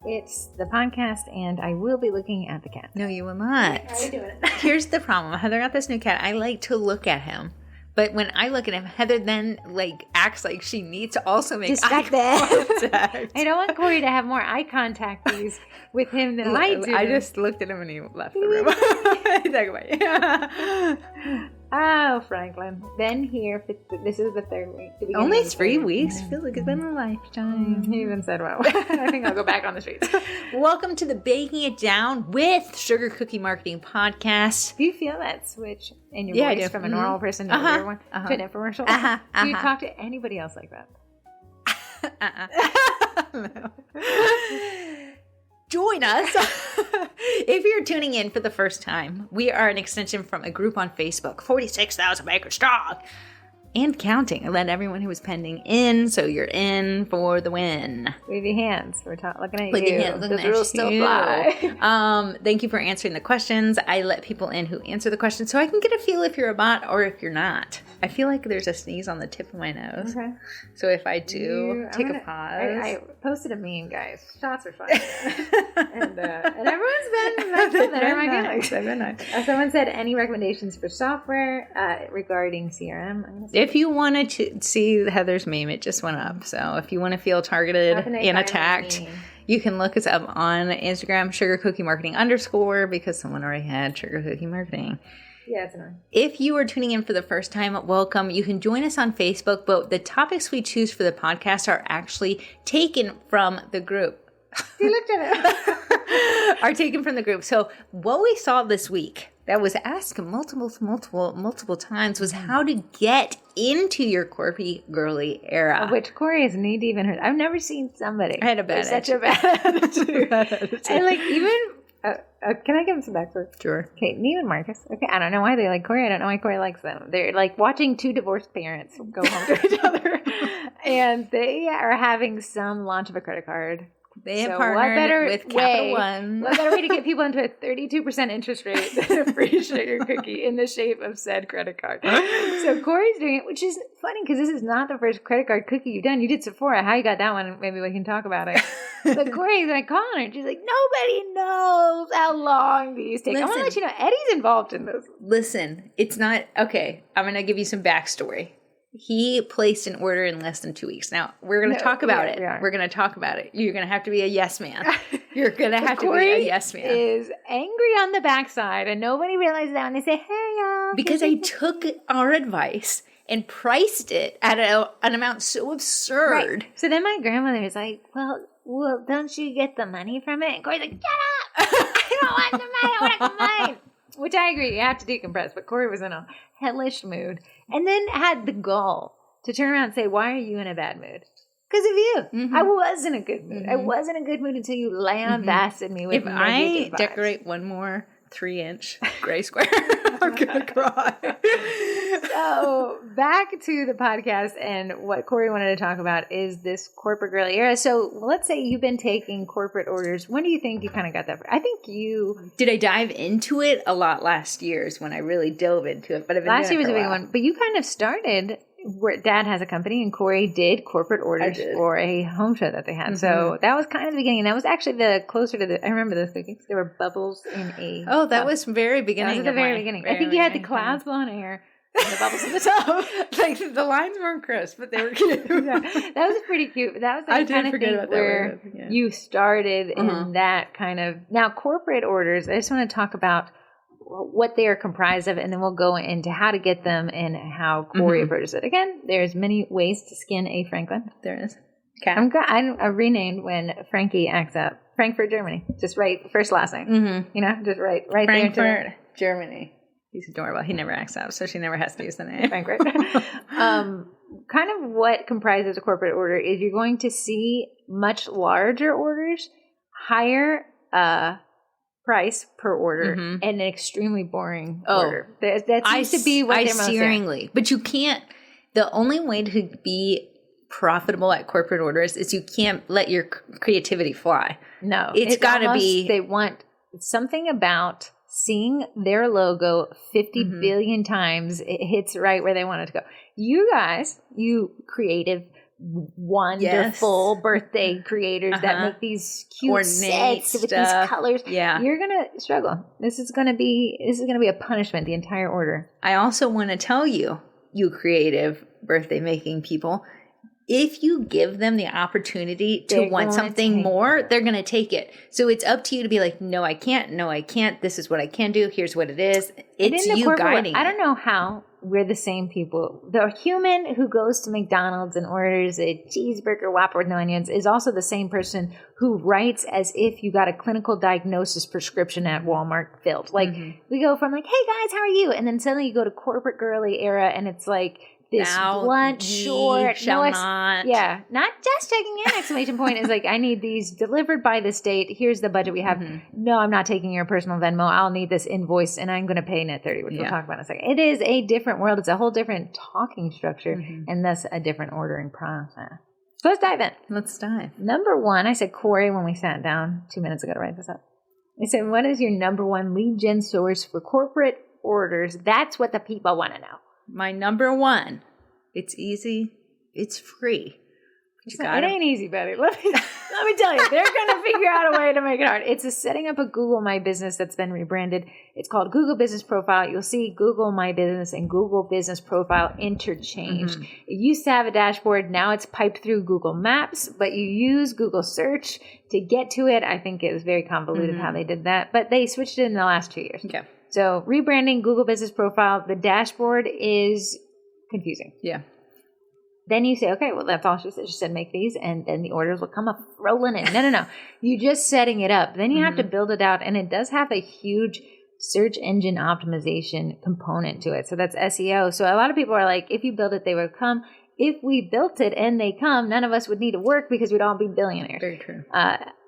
It's the podcast, and I will be looking at the cat. No, you will not. How are you doing it? Here's the problem. Heather got this new cat. I like to look at him. But when I look at him, Heather then acts like she needs to also make eye contact. I don't want Corey to have more eye contact with him than I do. I just looked at him and he left the room. He's like, wait. Oh, Franklin. Been here. This is the third week. Only 3 weeks? I feel like it's been a lifetime. He even said, well, I think I'll go back on the streets. Welcome to the Baking It Down with Sugar Cookie Marketing Podcast. Do you feel that switch in your voice from a normal person to a weird one to an infomercial? Do you talk to anybody else like that? No. Join us. If you're tuning in for the first time, we are an extension from a group on Facebook, 46,000 acres strong, and counting. I let everyone who was pending in, so you're in for the win. Wave your hands. We're looking at With you. your hands looking The at rules still apply. Thank you for answering the questions. I let people in who answer the questions so I can get a feel if you're a bot or if you're not. I feel like there's a sneeze on the tip of my nose. Okay. So if I do, take a pause. I posted a meme, guys. Shots are fun. and everyone's been better. My goodness. They've been nice. Someone said, any recommendations for software regarding CRM? If you want to see Heather's meme, it just went up. So if you want to feel targeted and attacked, you can look us up on Instagram, Sugar Cookie Marketing _ because someone already had Sugar Cookie Marketing. Yeah, it's annoying. If you are tuning in for the first time, welcome. You can join us on Facebook, but the topics we choose for the podcast are actually taken from the group. You looked at it. Are taken from the group. So what we saw this week that was asked multiple times was how to get into your Corpy girly era. Which Corey is knee deep in her. I've never seen somebody. I had a bad such a bad attitude. And even... can I give him some backstory? Sure. Okay, me and Marcus. Okay, I don't know why they like Corey. I don't know why Corey likes them. They're like watching two divorced parents go home to each other. And they are having some launch of a credit card. They have partnered with Capital One. What better way to get people into a 32% interest rate than a free sugar cookie in the shape of said credit card? So Corey's doing it, which is funny because this is not the first credit card cookie you've done. You did Sephora. How you got that one? Maybe we can talk about it. But Corey's like calling her. She's like, nobody knows how long these take. I want to let you know Eddie's involved in this. Listen, it's not okay. I'm going to give you some backstory. He placed an order in less than 2 weeks. Now, we're going to talk about it. We're going to talk about it. You're going to have to be a yes man. You're going to have to be a yes man. Is angry on the backside, and nobody realizes that when they say, hey, because I took our advice and priced it at an amount so absurd. Right. So then my grandmother is like, well, don't you get the money from it? And Corey's like, shut up! I don't want the money. I want to complain. Which I agree, you have to decompress. But Corey was in a hellish mood. And then had the gall to turn around and say, why are you in a bad mood? Because of you. Mm-hmm. I was in a good mood. Mm-hmm. I was in a good mood until you lambasted me with negative vibes. If I decorate one more 3-inch gray square, I'm going to cry. So back to the podcast, and what Corey wanted to talk about is this corporate girly era. So let's say you've been taking corporate orders. When do you think you kind of got that? I think you... Did I dive into it? A lot last year is when I really dove into it. But last year was a big one. But you kind of started where Dad has a company, and Corey did corporate orders for a home show that they had. Mm-hmm. So that was kind of the beginning. And that was actually the closer to the... I remember those cookies. There were bubbles in a... Oh, that was very beginning. That was at the very beginning. I think you had the clouds blowing air. And the bubbles in the tub. Like the lines weren't crisp, but they were cute. Yeah, that was pretty cute. That was the kind of thing where you started in that kind of... Now, corporate orders, I just want to talk about what they are comprised of, and then we'll go into how to get them and how Corey approaches it. Again, there's many ways to skin a Franklin. There is. Okay. I renamed when Frankie acts up. Frankfurt, Germany. Just write first, last name. Mm-hmm. You know, just write Frankfurt, there. Germany. He's adorable. He never acts out, so she never has to use the name. Frankfurt. Kind of what comprises a corporate order is you're going to see much larger orders, higher price per order, and an extremely boring order. That seems to be what they're most saying. But you can't, the only way to be profitable at corporate orders is you can't let your creativity fly. No. It's got to be. They want something about seeing their logo 50 billion times, it hits right where they want it to go. You guys, you creative wonderful birthday creators that make these cute ornate sets with stuff. these colors. Yeah. You're going to struggle. This is going to be a punishment, the entire order. I also want to tell you, you creative birthday making people, if you give them the opportunity to want something more, they're going to take it. So it's up to you to be like, no, I can't. No, I can't. This is what I can do. Here's what it is. It's you guiding. I don't know how we're the same people. The human who goes to McDonald's and orders a cheeseburger Whopper with no onions is also the same person who writes as if you got a clinical diagnosis prescription at Walmart filled. Like we go from like, hey guys, how are you? And then suddenly you go to corporate girly era and it's like, this blunt, short, not just checking in, exclamation point, is like, I need these delivered by this date. Here's the budget we have. No, I'm not taking your personal Venmo. I'll need this invoice and I'm going to pay net 30, which we'll talk about in a second. It is a different world. It's a whole different talking structure and thus a different ordering process. So let's dive in. Let's dive. Number one, I said Corrie when we sat down 2 minutes ago to write this up. I said, what is your number one lead gen source for corporate orders? That's what the people want to know. My number one, it's easy, it's free. It ain't easy, buddy. Let me tell you, they're going to figure out a way to make it hard. It's setting up a Google My Business that's been rebranded. It's called Google Business Profile. You'll see Google My Business and Google Business Profile interchanged. It used to have a dashboard. Now it's piped through Google Maps, but you use Google Search to get to it. I think it was very convoluted how they did that, but they switched it in the last 2 years. Okay. So rebranding Google Business Profile, the dashboard is confusing. Yeah. Then you say, okay, well, that's all she said. She said, make these, and then the orders will come up rolling in. No. You're just setting it up. Then you have to build it out, and it does have a huge search engine optimization component to it. So that's SEO. So a lot of people are like, if you build it, they will come. If we built it and they come, none of us would need to work because we'd all be billionaires. Very true.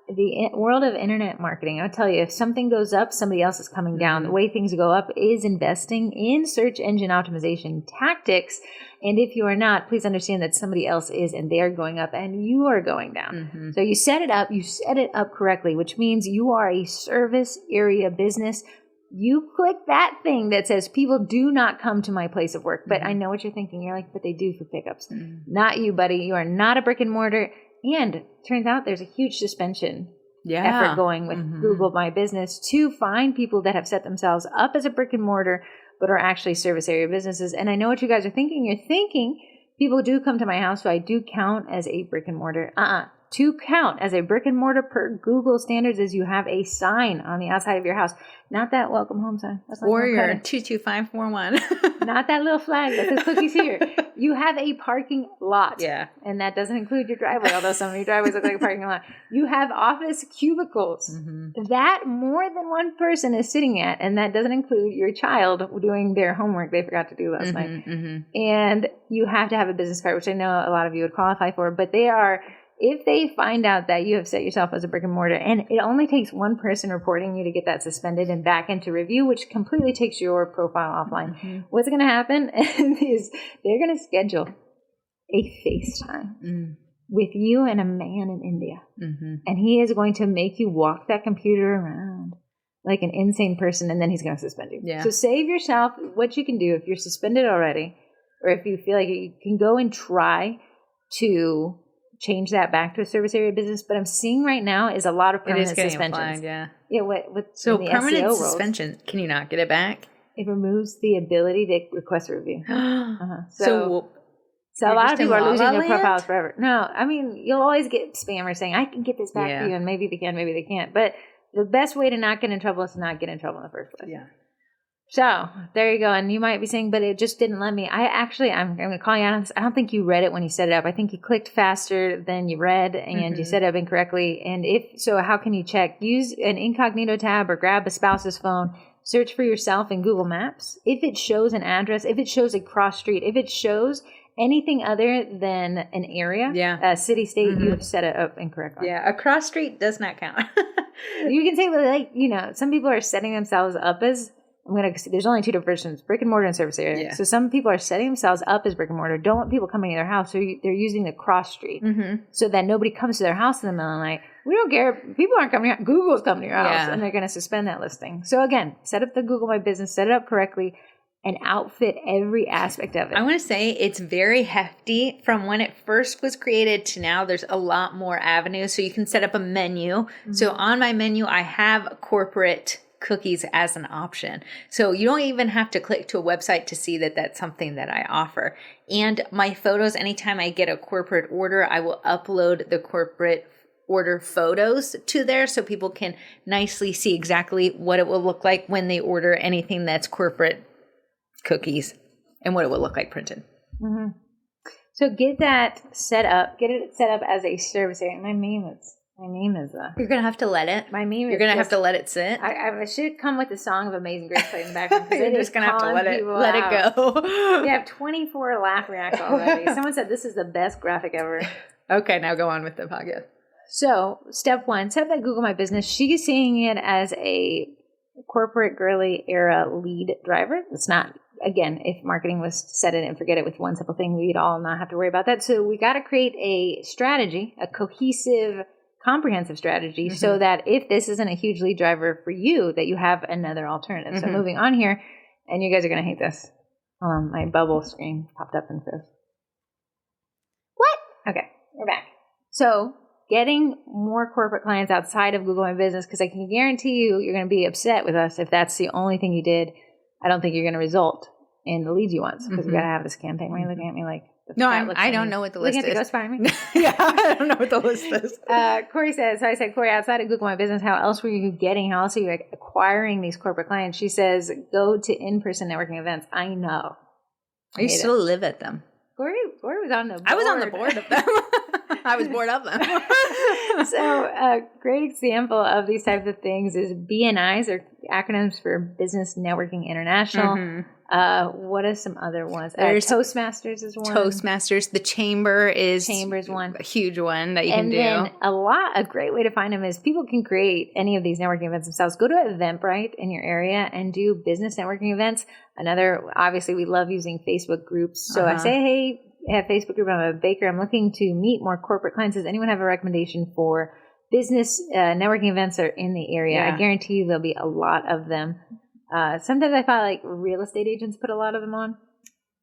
The world of internet marketing, I'll tell you, if something goes up, somebody else is coming down. The way things go up is investing in search engine optimization tactics. And if you are not, please understand that somebody else is, and they're going up and you are going down. So you set it up correctly, which means you are a service area business. You click that thing that says people do not come to my place of work. But I know what you're thinking. You're like, but they do for pickups. Not you, buddy. You are not a brick and mortar. And turns out there's a huge suspension effort going with Google My Business to find people that have set themselves up as a brick and mortar but are actually service area businesses. And I know what you guys are thinking. You're thinking people do come to my house, so I do count as a brick and mortar. To count as a brick and mortar per Google standards is you have a sign on the outside of your house. Not that welcome home sign. That's Warrior 22541. Not that little flag that says cookies here. You have a parking lot. Yeah. And that doesn't include your driveway, although some of your driveways look like a parking lot. You have office cubicles that more than one person is sitting at, and that doesn't include your child doing their homework they forgot to do last night. And you have to have a business card, which I know a lot of you would qualify for, but they are... If they find out that you have set yourself as a brick and mortar, and it only takes one person reporting you to get that suspended and back into review, which completely takes your profile offline, what's going to happen is they're going to schedule a FaceTime with you and a man in India. And he is going to make you walk that computer around like an insane person, and then he's going to suspend you. Yeah. So save yourself what you can do if you're suspended already, or if you feel like you can go and try to change that back to a service area business. But I'm seeing right now is a lot of permanent suspensions. Applied, yeah. So permanent SEO suspension, roles, can you not get it back? it removes the ability to request a review. So a lot of people are losing their land? profiles forever. No, I mean, you'll always get spammers saying, I can get this back for you, and maybe they can, maybe they can't. But the best way to not get in trouble is to not get in trouble in the first place. Yeah. So there you go. And you might be saying, but it just didn't let me. I'm going to call you on this. I don't think you read it when you set it up. I think you clicked faster than you read, and you set it up incorrectly. And if so, how can you check? Use an incognito tab or grab a spouse's phone. Search for yourself in Google Maps. If it shows an address, if it shows a cross street, if it shows anything other than an area, a city, state, you have set it up incorrectly. Yeah, a cross street does not count. You can say, like, some people are setting themselves up as, there's only two different versions, brick and mortar and service area. Yeah. So some people are setting themselves up as brick and mortar, don't want people coming to their house, so they're using the cross street so that nobody comes to their house in the middle of the night. We don't care. People aren't coming here. Google's coming to your house, and they're going to suspend that listing. So again, set up the Google My Business, set it up correctly, and outfit every aspect of it. I want to say it's very hefty. From when it first was created to now, there's a lot more avenues. So you can set up a menu. Mm-hmm. So on my menu, I have corporate cookies as an option. So you don't even have to click to a website to see that that's something that I offer. And my photos, anytime I get a corporate order, I will upload the corporate order photos to there so people can nicely see exactly what it will look like when they order anything that's corporate cookies and what it will look like printed. Mm-hmm. So get it set up as a service area. My meme is you're gonna have to let it. My meme. You're gonna have to let it sit. I should come with the song of Amazing Grace playing in the background. You're just gonna have to let it go. We have 24 laugh reacts already. Someone said this is the best graphic ever. Okay, now go on with the podcast. So step 1, set up that Google My Business. She's seeing it as a corporate girly era lead driver. It's not. Again, if marketing was to set it and forget it with one simple thing, we'd all not have to worry about that. So we got to create a strategy, a cohesive, comprehensive strategy, so that if this isn't a huge lead driver for you, that you have another alternative. So moving on here, and you guys are going to hate this. My bubble screen popped up and froze. What? Okay, we're back. So getting more corporate clients outside of Google My Business, because I can guarantee you're going to be upset with us if that's the only thing you did. I don't think you're going to result in the leads you want, because we got to have this campaign. Why are you looking at me like? No, I don't know what the list is. Looking at the ghost behind me? Yeah, I don't know what the list is. Corey says, so I said, Corey, outside of Google My Business, how else were you acquiring these corporate clients? She says, go to in-person networking events. I know. I used to live at them. Corey was on the board. I was on the board of them. I was bored of them. So a great example of these types of things is BNIs, or acronyms for Business Networking International. What are some other ones? Toastmasters is one. Toastmasters. The Chamber is one. A huge one that you can do. And then a great way to find them is people can create any of these networking events themselves. Go to Eventbrite in your area and do business networking events. Obviously, we love using Facebook groups. So I say, hey, at Facebook group, I'm a baker. I'm looking to meet more corporate clients. Does anyone have a recommendation for business networking events that are in the area? Yeah. I guarantee you there'll be a lot of them. Sometimes I find like real estate agents put a lot of them on.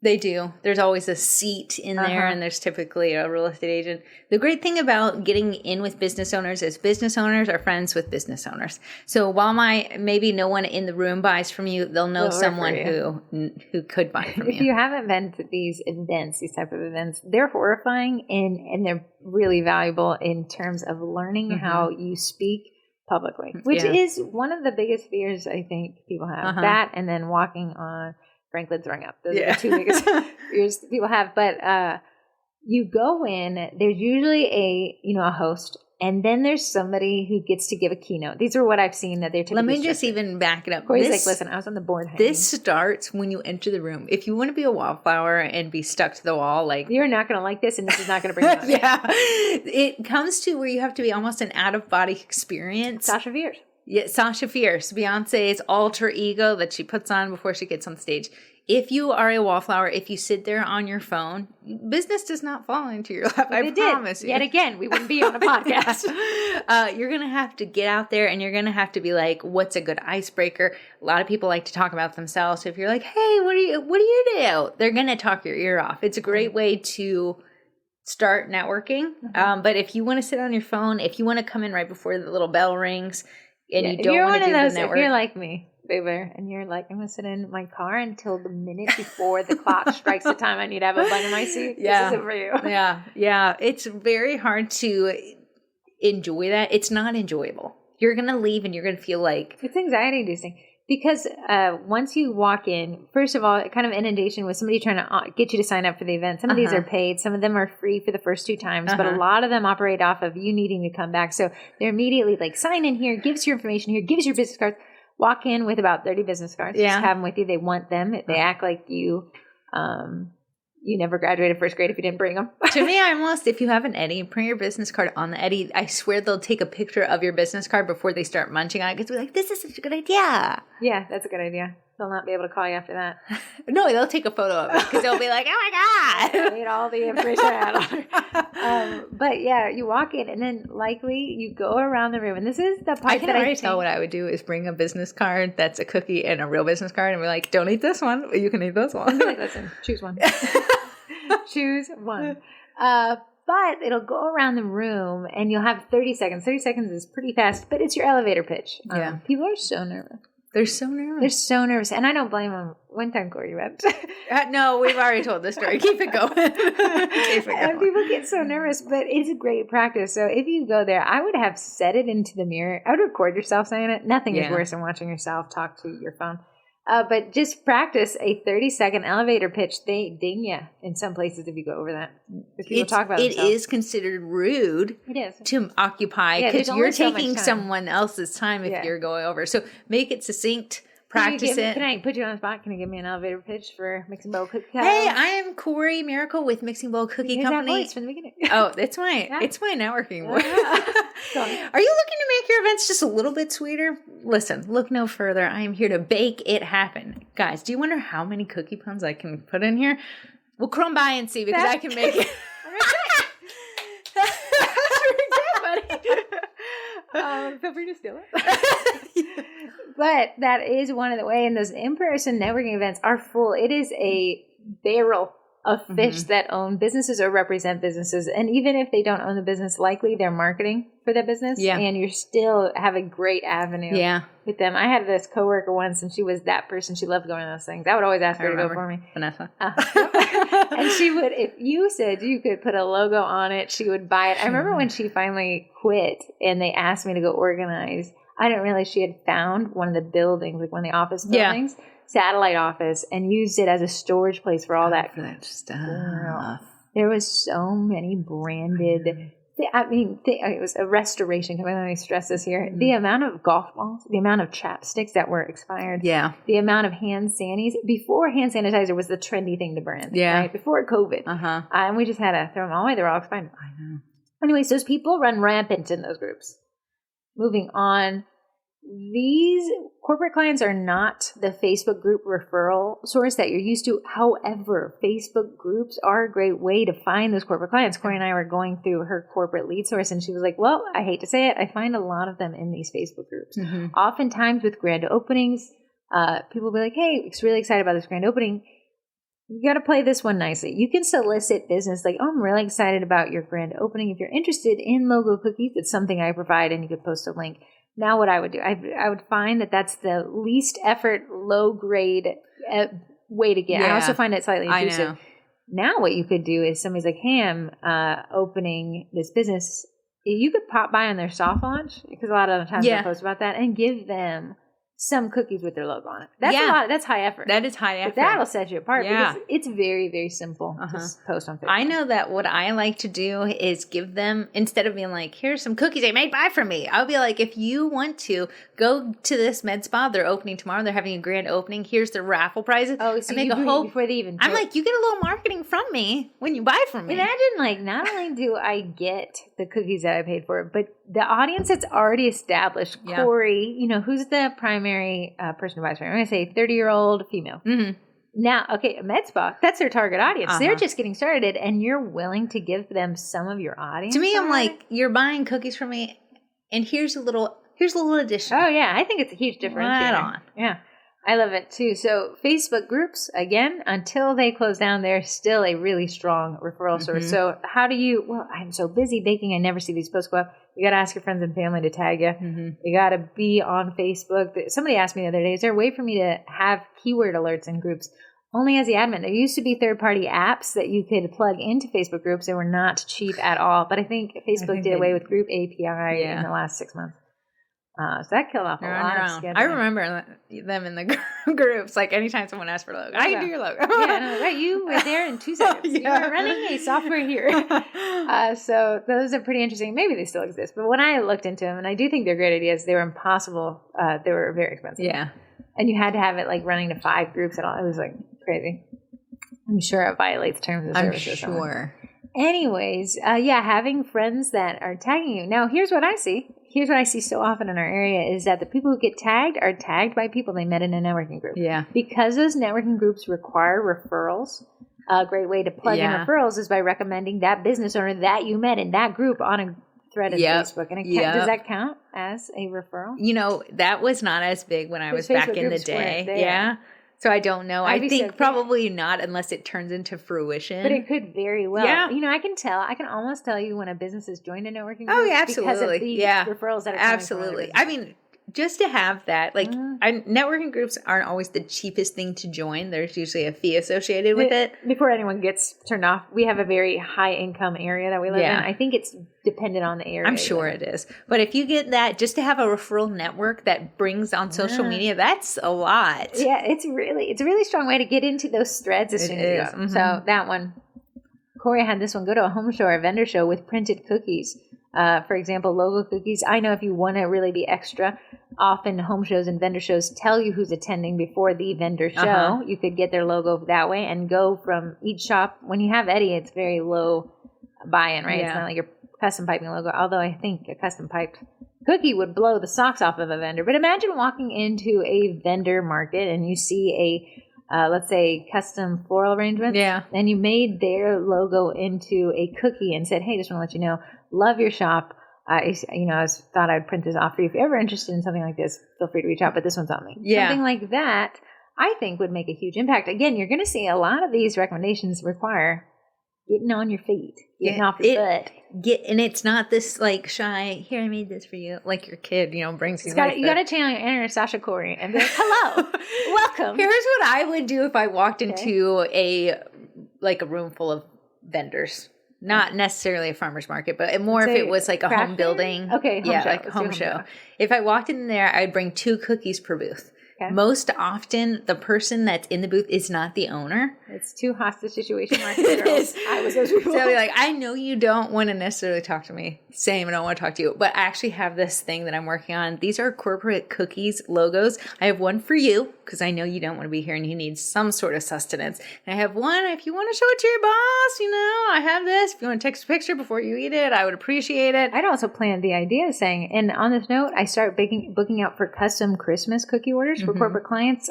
They do. There's always a seat in there, and there's typically a real estate agent. The great thing about getting in with business owners is business owners are friends with business owners. So while maybe no one in the room buys from you, they'll know someone who could buy from you. If you haven't been to these type of events, they're horrifying and they're really valuable in terms of learning how you speak publicly, which is one of the biggest fears I think people have. That, and then walking on Franklin throwing up. Those are the two biggest fears people have. But you go in, there's usually a host, and then there's somebody who gets to give a keynote. These are what I've seen that they're typically Let me just even back it up. Corey's like, listen, I was on the board. This starts when you enter the room. If you want to be a wallflower and be stuck to the wall, like you're not going to like this, and this is not going to bring you out. Yeah. It comes to where you have to be almost an out-of-body experience. Sasha Fierce. Yeah, Sasha Fierce, Beyonce's alter ego that she puts on before she gets on stage. If you are a wallflower, if you sit there on your phone, business does not fall into your lap. I promise you. Yet again, we wouldn't be on a podcast. You're going to have to get out there, and you're going to have to be like, what's a good icebreaker? A lot of people like to talk about themselves. So if you're like, hey, what do you do? They're going to talk your ear off. It's a great way to start networking. But if you want to sit on your phone, if you want to come in right before the little bell rings, and you don't want to do the network. If you're like me, baby, and you're like, I'm going to sit in my car until the minute before the clock strikes the time I need to have a bun in my seat. Yeah. This isn't for you. Yeah. It's very hard to enjoy that. It's not enjoyable. You're going to leave and you're going to feel like... It's anxiety inducing. Because once you walk in, first of all, kind of inundation with somebody trying to get you to sign up for the event. Some of these are paid. Some of them are free for the first 2 times. But a lot of them operate off of you needing to come back. So they're immediately like, sign in here, gives your information here, gives your business cards. Walk in with about 30 business cards. Just have them with you. They want them. They act like you never graduated first grade if you didn't bring them. To me, if you have an Eddie, print your business card on the Eddie. I swear they'll take a picture of your business card before they start munching on it because they're like, this is such a good idea. Yeah, that's a good idea. They'll not be able to call you after that. No, they'll take a photo of it because they'll be like, oh my God. Need all the information out. But yeah, you walk in and then likely you go around the room. And this is the part I can that already tell what I would do is bring a business card that's a cookie and a real business card and be like, don't eat this one, but you can eat this one. Like, listen, choose one. Choose one. But it'll go around the room and you'll have 30 seconds. 30 seconds is pretty fast, but it's your elevator pitch. Yeah. People are so nervous. They're so nervous. They're so nervous. And I don't blame them. One time Corrie went. No, we've already told this story. Keep it going. And people get so nervous, but it's a great practice. So if you go there, I would have said it into the mirror. I would record yourself saying it. Nothing is worse than watching yourself talk to your phone. But just practice a 30-second elevator pitch. They ding you in some places if you go over that. If people talk about themselves. It is considered rude to occupy because you're taking someone else's time if you're going over. So make it succinct. Practice it. Can I put you on the spot? Can you give me an elevator pitch for Mixing Bowl Cookie Company? Hey, I am Corrie Miracle with Mixing Bowl Cookie Company. That voice from the beginning. Oh, it's my networking voice. Are you looking to make your events just a little bit sweeter? Listen, look no further. I am here to bake it happen. Guys, do you wonder how many cookie puns I can put in here? Well, come by and see because I can make it. Feel free to steal it. But that is one of the way, and those in-person networking events are full. It is a barrel of fish that own businesses or represent businesses. And even if they don't own the business, likely they're marketing for that business. Yeah. And you still have a great avenue with them. I had this coworker once, and she was that person. She loved going to those things. I would always ask her to go for me. Vanessa. And she would, if you said you could put a logo on it, she would buy it. I remember when she finally quit and they asked me to go organize. I didn't realize she had found one of the buildings, like one of the office buildings, satellite office, and used it as a storage place for all that stuff. There was so many branded. It was a restoration company. Let me stress this here. The amount of golf balls, the amount of chapsticks that were expired, the amount of hand sanis. Before hand sanitizer was the trendy thing to brand, right? Before COVID. And we just had to throw them all away. They're all expired. I know. Anyways, those people run rampant in those groups. Moving on, these corporate clients are not the Facebook group referral source that you're used to. However, Facebook groups are a great way to find those corporate clients. Corrie and I were going through her corporate lead source, and she was like, well, I hate to say it, I find a lot of them in these Facebook groups. Oftentimes with grand openings, people will be like, hey, really excited about this grand opening. You got to play this one nicely. You can solicit business like, oh, I'm really excited about your grand opening. If you're interested in logo cookies, it's something I provide, and you could post a link. Now what I would do, I would find that that's the least effort, low grade way to get. I also find it slightly intrusive. Now what you could do is somebody's like, hey, I'm opening this business. You could pop by on their soft launch, because a lot of the times they'll post about that, and give them some cookies with their logo on it. That's a lot. That's high effort. That is high effort. But that'll set you apart because it's very, very simple to post on Facebook. I know that what I like to do is give them, instead of being like, here's some cookies I made, buy from me. I'll be like, if you want to, go to this med spa. They're opening tomorrow. They're having a grand opening. Here's the raffle prizes. Oh, so you before they even I'm like, you get a little marketing from me when you buy from me. Imagine, like, not only do I get the cookies that I paid for, but the audience that's already established, Corrie, who's the primary person who buys from me? I'm going to say 30-year-old female. Now, okay, a med spa, that's their target audience. They're just getting started, and you're willing to give them some of your audience. To me, I'm like, you're buying cookies from me, and here's a little addition. Oh, yeah, I think it's a huge differentiator. Right on. Yeah. I love it too. So Facebook groups, again, until they close down, they're still a really strong referral source. So how do you, I'm so busy baking, I never see these posts go up. You got to ask your friends and family to tag you. You got to be on Facebook. Somebody asked me the other day, is there a way for me to have keyword alerts in groups? Only as the admin. There used to be third-party apps that you could plug into Facebook groups. They were not cheap at all. But I think Facebook did away with Group API in the last 6 months. So that killed off a lot of scheduling. I remember them in the groups. Like anytime someone asked for a logo, I can do your logo. Right. You were there in 2 seconds. You were running a software here. So those are pretty interesting. Maybe they still exist. But when I looked into them, and I do think they're great ideas, they were impossible. They were very expensive. Yeah. And you had to have it like running to 5 groups and all. It was like crazy. I'm sure it violates terms of service. I'm sure. Anyways, having friends that are tagging you. Now, here's what I see. here's what I see so often in our area is that the people who get tagged are tagged by people they met in a networking group. Yeah. Because those networking groups require referrals, a great way to plug in referrals is by recommending that business owner that you met in that group on a thread of Facebook. And does that count as a referral? You know, that was not as big when I was back in the day. Yeah. So I don't know. I think probably not unless it turns into fruition. But it could very well. Yeah. You know, I can almost tell you when a business has joined a networking group. Oh, yeah, absolutely. Because of the referrals that are coming absolutely. I mean, just to have that, like, networking groups aren't always the cheapest thing to join. There's usually a fee associated with it. Before anyone gets turned off, we have a very high income area that we live in. I think it's dependent on the area. I'm sure it is. But if you get that, just to have a referral network that brings on social media, that's a lot. Yeah, it's a really strong way to get into those threads as soon as you go. Mm-hmm. So that one, Corrie had this one, go to a home show or a vendor show with printed cookies. For example, logo cookies. I know if you want to really be extra, often home shows and vendor shows tell you who's attending before the vendor show. You could get their logo that way and go from each shop. When you have Eddie, it's very low buy-in, right? Yeah. It's not like you're custom piping a logo, although I think a custom piped cookie would blow the socks off of a vendor. But imagine walking into a vendor market and you see let's say custom floral arrangements. Yeah. And you made their logo into a cookie and said, hey, just want to let you know, love your shop. I thought I'd print this off for you. If you're ever interested in something like this, feel free to reach out, but this one's on me. Yeah. Something like that, I think would make a huge impact. Again, you're going to see a lot of these recommendations require getting on your feet, getting off your butt. And it's not this like shy, here, I made this for you, like your kid, brings you. You got to channel your inner Sasha Corrie and be like, hello, welcome. Here's what I would do if I walked into a room full of vendors. Not necessarily a farmer's market, but more if it was like a home building. Okay, home show. If I walked in there, I'd bring 2 cookies per booth. Okay. Most often, the person that's in the booth is not the owner. It's too hostage situation market. It is. I was those people. So I'll be like, I know you don't want to necessarily talk to me. Same, I don't want to talk to you. But I actually have this thing that I'm working on. These are corporate cookies logos. I have one for you because I know you don't want to be here and you need some sort of sustenance. And I have one if you want to show it to your boss. I have this. If you want to text a picture before you eat it, I would appreciate it. I'd also planned the idea of saying, and on this note, I start booking out for custom Christmas cookie orders for corporate clients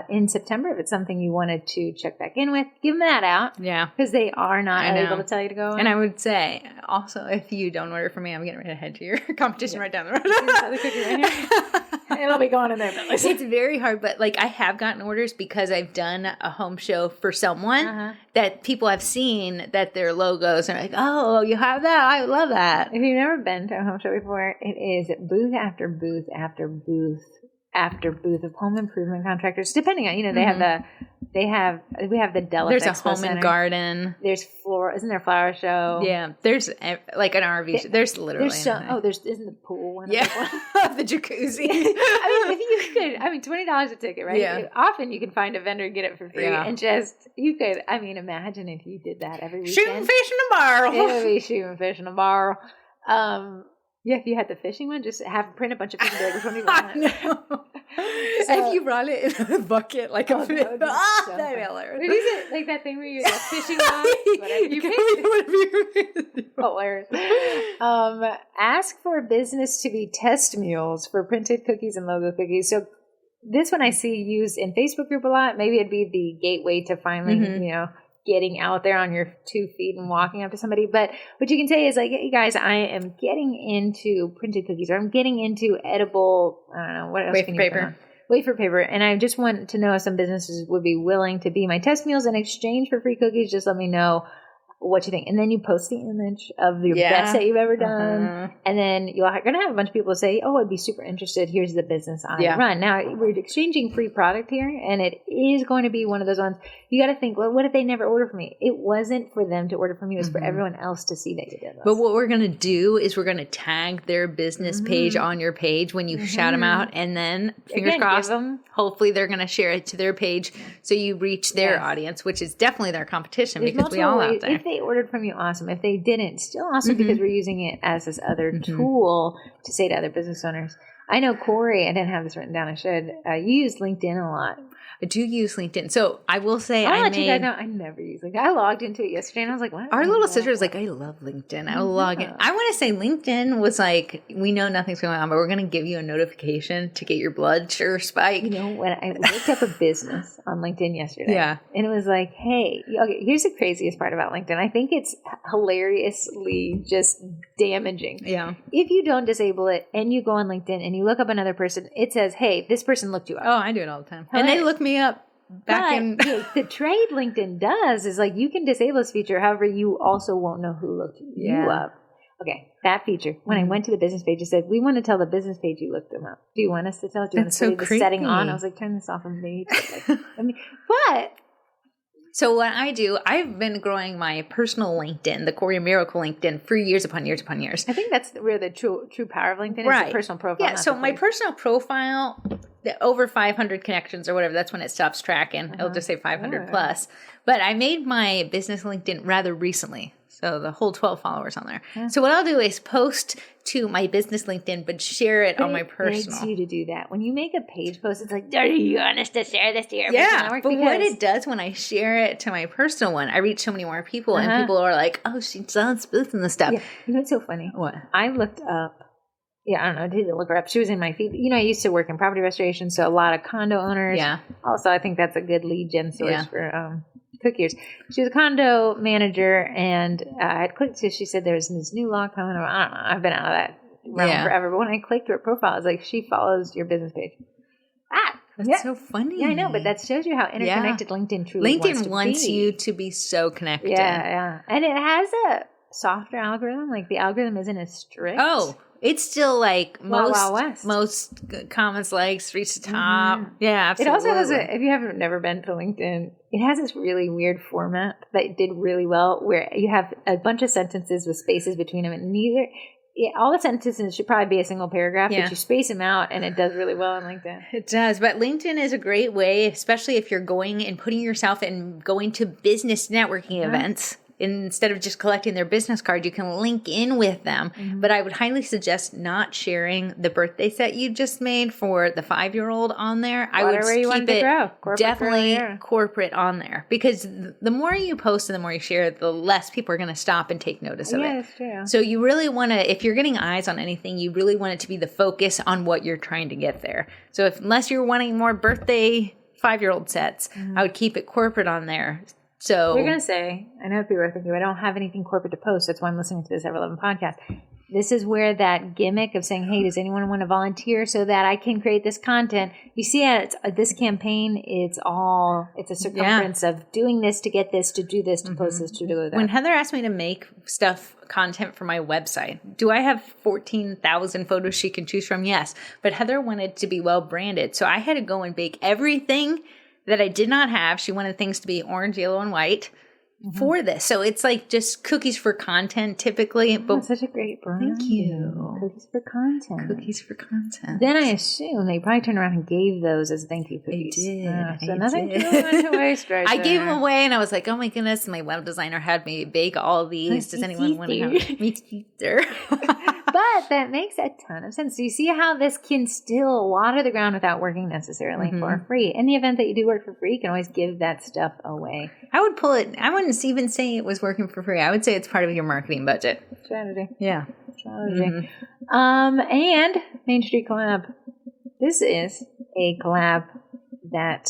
in September. If it's something you wanted to check back in with, give them that out. Yeah. Because they are not able to tell you to go. And I would say, also, if you don't order for me, I'm getting ready to head to your competition right down the road. The cookie right here. It'll be going in there. It's very hard, but I have gotten orders because I've done a home show for someone that people have seen that their logos are like, oh, you have that? I love that. If you've never been to a home show before, it is booth after booth after booth after booth of home improvement contractors, depending on, we have the Della. There's a home and garden. There's isn't there a flower show? Yeah. There's like an RV. There's literally. Isn't the pool one? Yeah. The jacuzzi. if you could, $20 a ticket, right? Yeah. Often you can find a vendor and get it for free. Yeah. And imagine if you did that every weekend. Shooting fish in a barrel. It would be shooting fish in a barrel. Yeah, if you had the fishing one, just print a bunch of fish and be like, which one do you want? If you brought it in a bucket like a fish. That'd be hilarious. What is it? Like that thing where you get fishing rod? Whatever you pick. Hilarious. Ask for business to be test mules for printed cookies and logo cookies. So this one I see used in Facebook group a lot. Maybe it'd be the gateway to finally, getting out there on your 2 feet and walking up to somebody. But what you can say is like, hey guys, I am getting into printed cookies, or I'm getting into edible, I don't know, what else can you put on? Wafer paper. And I just want to know if some businesses would be willing to be my test meals in exchange for free cookies. Just let me know what you think. And then you post the image of your best that you've ever done. And then you're going to have a bunch of people say, oh, I'd be super interested. Here's the business I run. Now, we're exchanging free product here, and it is going to be one of those ones. You got to think, well, what if they never order from me? It wasn't for them to order from you. It was for everyone else to see that you did this. But what we're going to do is we're going to tag their business page on your page when you shout them out. And then, fingers crossed, hopefully they're going to share it to their page so you reach their audience, which is definitely their competition because we all out there. If they ordered from you, awesome. If they didn't, still awesome because we're using it as this other tool to say to other business owners. I know Corrie, I didn't have this written down. I should. You use LinkedIn a lot. I do use LinkedIn. So I will say I'll let you guys know I never use LinkedIn. I logged into it yesterday and I was like, what? Our little sister was like, I love LinkedIn. I will log in. I want to say LinkedIn was like, we know nothing's going on, but we're going to give you a notification to get your blood sugar spike. You know, when I looked up a business on LinkedIn yesterday. Yeah. And it was like, hey, okay, here's the craziest part about LinkedIn. I think it's hilariously just damaging. Yeah. If you don't disable it and you go on LinkedIn and you look up another person, it says, hey, this person looked you up. Oh, I do it all the time. And they look me up back in. The trade LinkedIn does is like you can disable this feature. However, you also won't know who looked you up. Okay, that feature. When I went to the business page, it said, we want to tell the business page you looked them up. Do you want us to tell? Do you want us to leave the setting on? I was like, turn this off and leave. But so what I do, I've been growing my personal LinkedIn, the Corrie Miracle LinkedIn, for years upon years upon years. I think that's where the true power of LinkedIn is, the personal profile. Yeah, so my personal profile, the over 500 connections or whatever, that's when it stops tracking. It'll just say 500 plus. But I made my business LinkedIn rather recently. So the whole 12 followers on there. Yeah. So what I'll do is post to my business LinkedIn, but share it on my personal. It begs you to do that. When you make a page post, it's like, are you honest to share this to your personal network? But what it does when I share it to my personal one, I reach so many more people, and people are like, oh, she's on spoofing the stuff. Yeah. You know what's so funny? What? I looked up, I don't know, I didn't look her up. She was in my feed. You know, I used to work in property restoration, so a lot of condo owners. Yeah. Also, I think that's a good lead gen source for Cookie Years. She was a condo manager, and I had clicked to, she said there's this new law coming. I don't know. I've been out of that realm forever. But when I clicked her profile, I was like, she follows your business page. That's so funny. Yeah, I know, but that shows you how interconnected LinkedIn truly wants you to be so connected. Yeah. And it has a softer algorithm. Like, the algorithm isn't as strict. Oh, it's still like most comments, likes, reach the top. Mm-hmm. Yeah, absolutely. It also has if you haven't never been to LinkedIn, it has this really weird format that did really well, where you have a bunch of sentences with spaces between them, and all the sentences should probably be a single paragraph, but you space them out, and it does really well on LinkedIn. It does, but LinkedIn is a great way, especially if you're going and putting yourself and going to business networking events. Instead of just collecting their business card, you can link in with them. Mm-hmm. But I would highly suggest not sharing the birthday set you just made for the 5-year-old on there. I would keep it definitely corporate on there, because the more you post and the more you share, the less people are going to stop and take notice of it. That's true. So you really want to, if you're getting eyes on anything, you really want it to be the focus on what you're trying to get there. So unless you're wanting more birthday 5-year-old sets, I would keep it corporate on there. So you're going to say, I know people are thinking, I don't have anything corporate to post. That's why I'm listening to this Ever Loving podcast. This is where that gimmick of saying, hey, does anyone want to volunteer so that I can create this content? You see, this campaign, it's a circumference of doing this to get this, to do this, to post this, to do that. When Heather asked me to make content for my website, do I have 14,000 photos she can choose from? Yes. But Heather wanted to be well branded. So I had to go and bake everything that I did not have. She wanted things to be orange, yellow, and white for this. So it's like just cookies for content typically. But that's such a great brand. Thank you. Cookies for content. Cookies for content. Then I assume they probably turned around and gave those as thank you cookies. They did. So nothing went to waste right I gave them away, and I was like, oh my goodness, my web designer had me bake all these. Does anyone want to have me either? But that makes a ton of sense. So you see how this can still water the ground without working necessarily for free. In the event that you do work for free, you can always give that stuff away. I would pull it. I wouldn't even say it was working for free. I would say it's part of your marketing budget. Strategy. Yeah. Strategy. And Main Street Collab. This is a collab that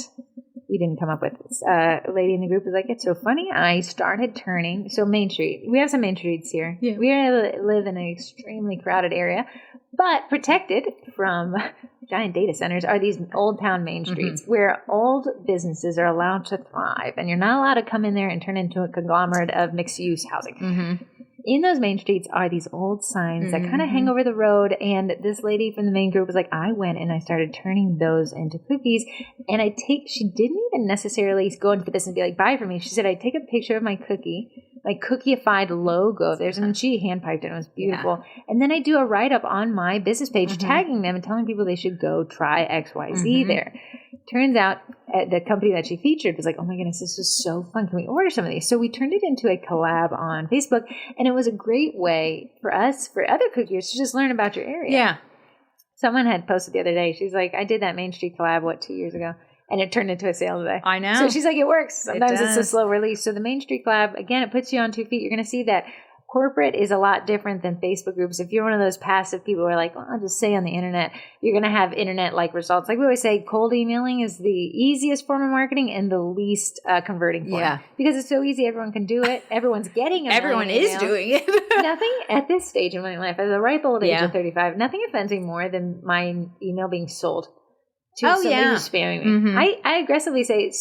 we didn't come up with. A lady in the group was like, it's so funny. I started turning. So Main Street. We have some Main Streets here. Yeah. We live in an extremely crowded area, but protected from giant data centers are these old town main streets where old businesses are allowed to thrive. And you're not allowed to come in there and turn into a conglomerate of mixed-use housing. In those main streets are these old signs that kind of hang over the road. And this lady from the main group was like, I went and I started turning those into cookies. And she didn't even necessarily go into the business and be like, buy from me. She said, I take a picture of my cookie, my cookieified logo. And she hand piped it. It was beautiful. Yeah. And then I do a write-up on my business page, tagging them and telling people they should go try XYZ there. Turns out the company that she featured was like, oh my goodness, this is so fun. Can we order some of these? So we turned it into a collab on Facebook, and it was a great way for us, for other cookiers, to just learn about your area. Yeah. Someone had posted the other day. She's like, I did that Main Street collab, 2 years ago? And it turned into a sale today. I know. So she's like, it works. Sometimes it's a does. slow release. So the Main Street collab, again, it puts you on 2 feet. You're going to see that corporate is a lot different than Facebook groups. If you're one of those passive people who are like, well, I'll just say on the internet, you're going to have internet-like results. Like we always say, cold emailing is the easiest form of marketing and the least converting form. Yeah. Because it's so easy, everyone can do it. Everyone's getting it. Everyone is doing it. Nothing at this stage in my life, at the ripe old age of 35, nothing offends me more than my email being sold to somebody who's spamming me. Mm-hmm. I aggressively say,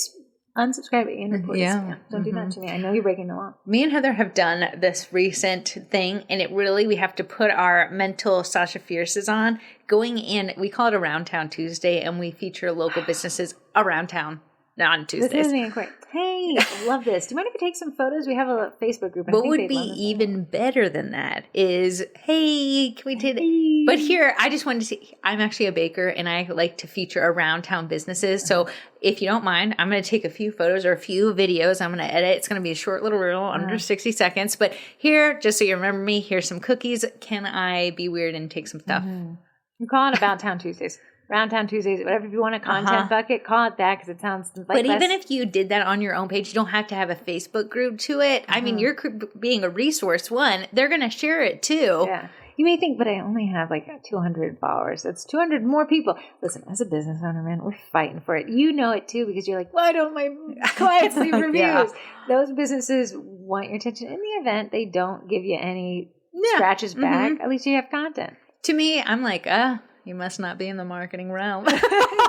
unsubscribe and report spam. Don't do that to me. I know you're breaking the law. Me and Heather have done this recent thing, and we have to put our mental Sasha Fierce's on, going in, we call it Around Town Tuesday, and we feature local businesses around town on Tuesdays. This isn't great. Hey, love this. Do you mind if we take some photos? We have a Facebook group. What would be even better than that is, hey, can we take it? But here, I just wanted to see, I'm actually a baker, and I like to feature around town businesses. So if you don't mind, I'm going to take a few photos or a few videos. I'm going to edit. It's going to be a short little reel, under 60 seconds. But here, just so you remember me, here's some cookies. Can I be weird and take some stuff? You call it About Town Tuesdays. Round Town Tuesdays, whatever you want a content bucket, call it that because it sounds like But even if you did that on your own page, you don't have to have a Facebook group to it. I mean, you're being a resource, they're going to share it too. Yeah. You may think, but I only have 200 followers. That's 200 more people. Listen, as a business owner, man, we're fighting for it. You know it too because you're like, why don't my clients leave reviews? Those businesses want your attention. In the event they don't give you any scratches back, at least you have content. To me, I'm like, you must not be in the marketing realm.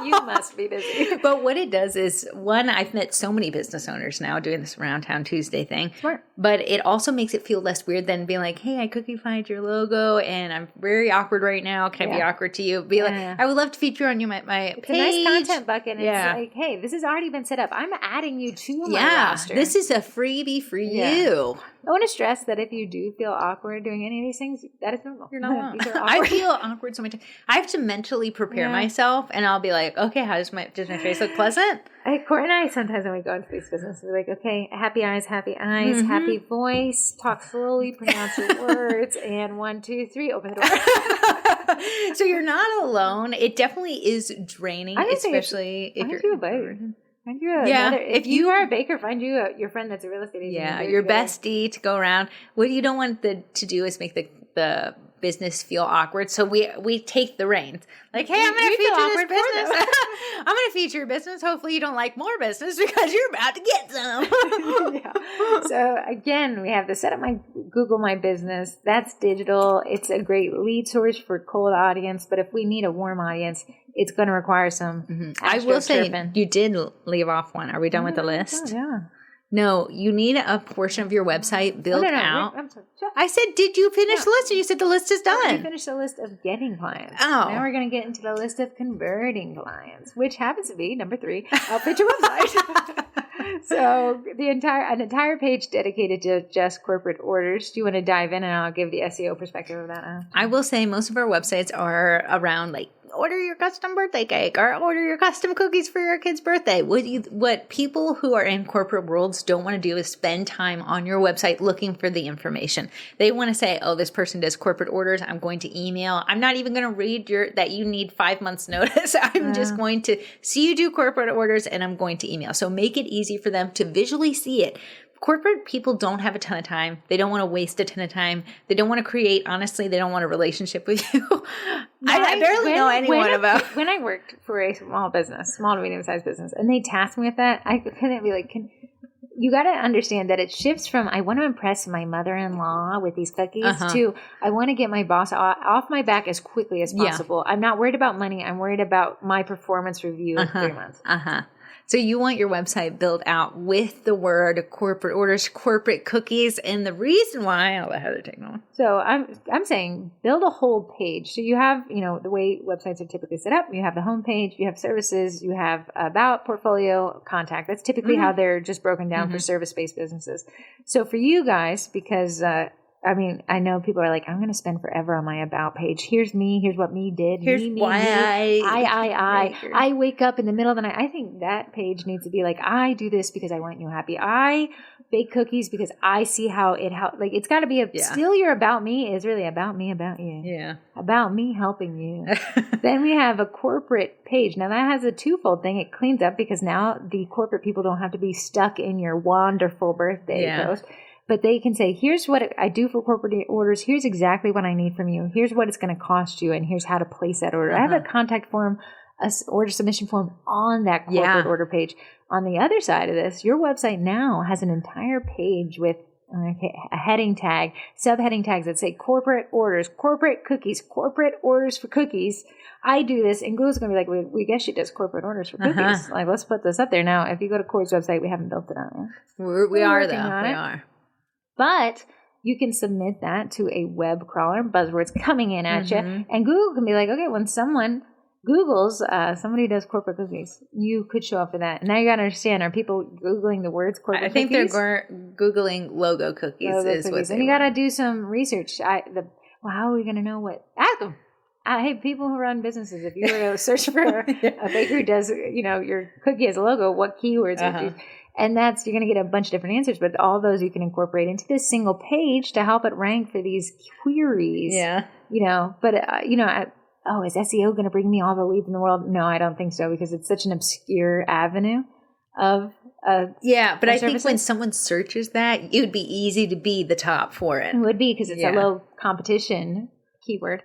You must be busy. But what it does is, I've met so many business owners now doing this Around Town Tuesday thing. Smart. But it also makes it feel less weird than being like, hey, I cookie-fied your logo and I'm very awkward right now. Can I be awkward to you? Be like, I would love to feater on you my page. It's a nice content bucket. And it's like, hey, this has already been set up. I'm adding you to my roster. This is a freebie for you. I want to stress that if you do feel awkward doing any of these things, that is normal. You're not wrong. I feel awkward so many times. I have to mentally prepare myself, and I'll be like, okay, does my face look pleasant? Corey and I, sometimes when we go into these businesses, we're like, okay, happy eyes, happy voice, talk slowly, pronounce your words, and 1, 2, 3, open the door. So you're not alone. It definitely is draining, especially if you're... Find you if you are a baker, find you your friend that's a real estate agent. Yeah, your bestie to go around. What you don't want to do is make the business feel awkward. So we take the reins. Like, hey, I'm going to feature this business. I'm going to feature your business. Hopefully you don't like more business because you're about to get some. So again, we have to set up my Google My Business. That's digital. It's a great lead source for cold audience. But if we need a warm audience, it's going to require some. I will say you did leave off one. Are we done with the list? Yeah. No, you need a portion of your website built out. I'm sorry. I said, did you finish the list? And you said the list is done. We finished the list of getting clients. Oh. Now we're going to get into the list of converting clients, which happens to be number 3. Outfit your website. So an entire page dedicated to just corporate orders. Do you want to dive in and I'll give the SEO perspective of that now? I will say most of our websites are around order your custom birthday cake or order your custom cookies for your kid's birthday. What people who are in corporate worlds don't want to do is spend time on your website looking for the information. They want to say, oh, this person does corporate orders. I'm going to email. I'm not even going to read that you need 5 months notice. I'm just going to see you do corporate orders and I'm going to email. So make it easy for them to visually see it. Corporate people don't have a ton of time. They don't want to waste a ton of time. They don't want to create, honestly, they don't want a relationship with you. I barely know anyone about. When I worked for a small to medium-sized business, and they tasked me with that, I couldn't be like, you got to understand that it shifts from, I want to impress my mother-in-law with these cookies to, I want to get my boss off my back as quickly as possible. I'm not worried about money. I'm worried about my performance review in 3 months. So you want your website built out with the word corporate orders, corporate cookies, and the reason why, I'll let Heather take that one. So I'm saying build a whole page. So you have, the way websites are typically set up, you have the home page, you have services, you have about, portfolio, contact. That's typically how they're just broken down for service-based businesses. So for you guys, because I know people are like, I'm going to spend forever on my about page. Here's me. Here's what me did. Here's why I wake up in the middle of the night. I think that page needs to be like, I do this because I want you happy. I bake cookies because I see how it like it's got to be still your about me is really about me, about you. Yeah. About me helping you. Then we have a corporate page. Now that has a twofold thing. It cleans up because now the corporate people don't have to be stuck in your wonderful birthday post. But they can say, here's what I do for corporate orders. Here's exactly what I need from you. Here's what it's going to cost you. And here's how to place that order. I have a contact form, a order submission form on that corporate order page. On the other side of this, your website now has an entire page with a heading tag, subheading tags that say corporate orders, corporate cookies, corporate orders for cookies. I do this, and Google's going to be like, we guess she does corporate orders for cookies. Like, let's put this up there. Now, if you go to Corey's website, we haven't built it out yet. We are. But you can submit that to a web crawler, buzzwords coming in at you, and Google can be like, okay, when someone Google's somebody does corporate cookies, you could show up for that. Now you got to understand, are people Googling the words corporate cookies? I think they're Googling logo cookies. And you got to do some research. How are we going to know what? Ask them. Hey, people who run businesses, if you were to search for a baker who does, your cookie as a logo, what keywords would you? And you're going to get a bunch of different answers, but all those you can incorporate into this single page to help it rank for these queries. Yeah. Is SEO going to bring me all the leads in the world? No, I don't think so, because it's such an obscure avenue of but I think when someone searches that, it would be easy to be the top for it. It would be, because it's a low competition keyword.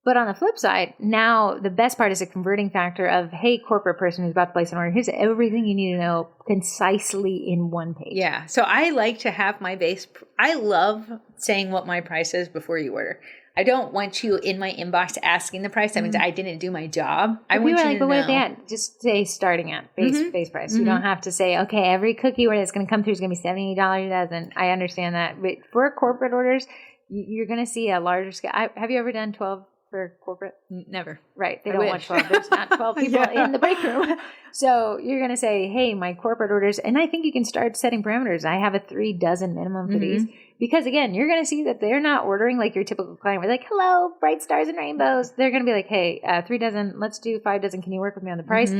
But on the flip side, now the best part is a converting factor of, hey, corporate person who's about to place an order, here's everything you need to know concisely in one page. Yeah. So I like to have my base. I love saying what my price is before you order. I don't want you in my inbox asking the price. That means I didn't do my job. I want you to know. But what if they had? Just say starting at base price. You don't have to say, okay, every cookie order that's going to come through is going to be $78 a dozen. I understand that. But for corporate orders, you're going to see a larger scale. Have you ever done 12 for corporate? Never. Right. They don't want 12. There's not 12 people in the break room. So you're going to say, hey, my corporate orders. And I think you can start setting parameters. I have a 3 dozen minimum for these. Because again, you're going to see that they're not ordering like your typical client. We're like, hello, bright stars and rainbows. They're going to be like, hey, 3 dozen, let's do 5 dozen. Can you work with me on the price?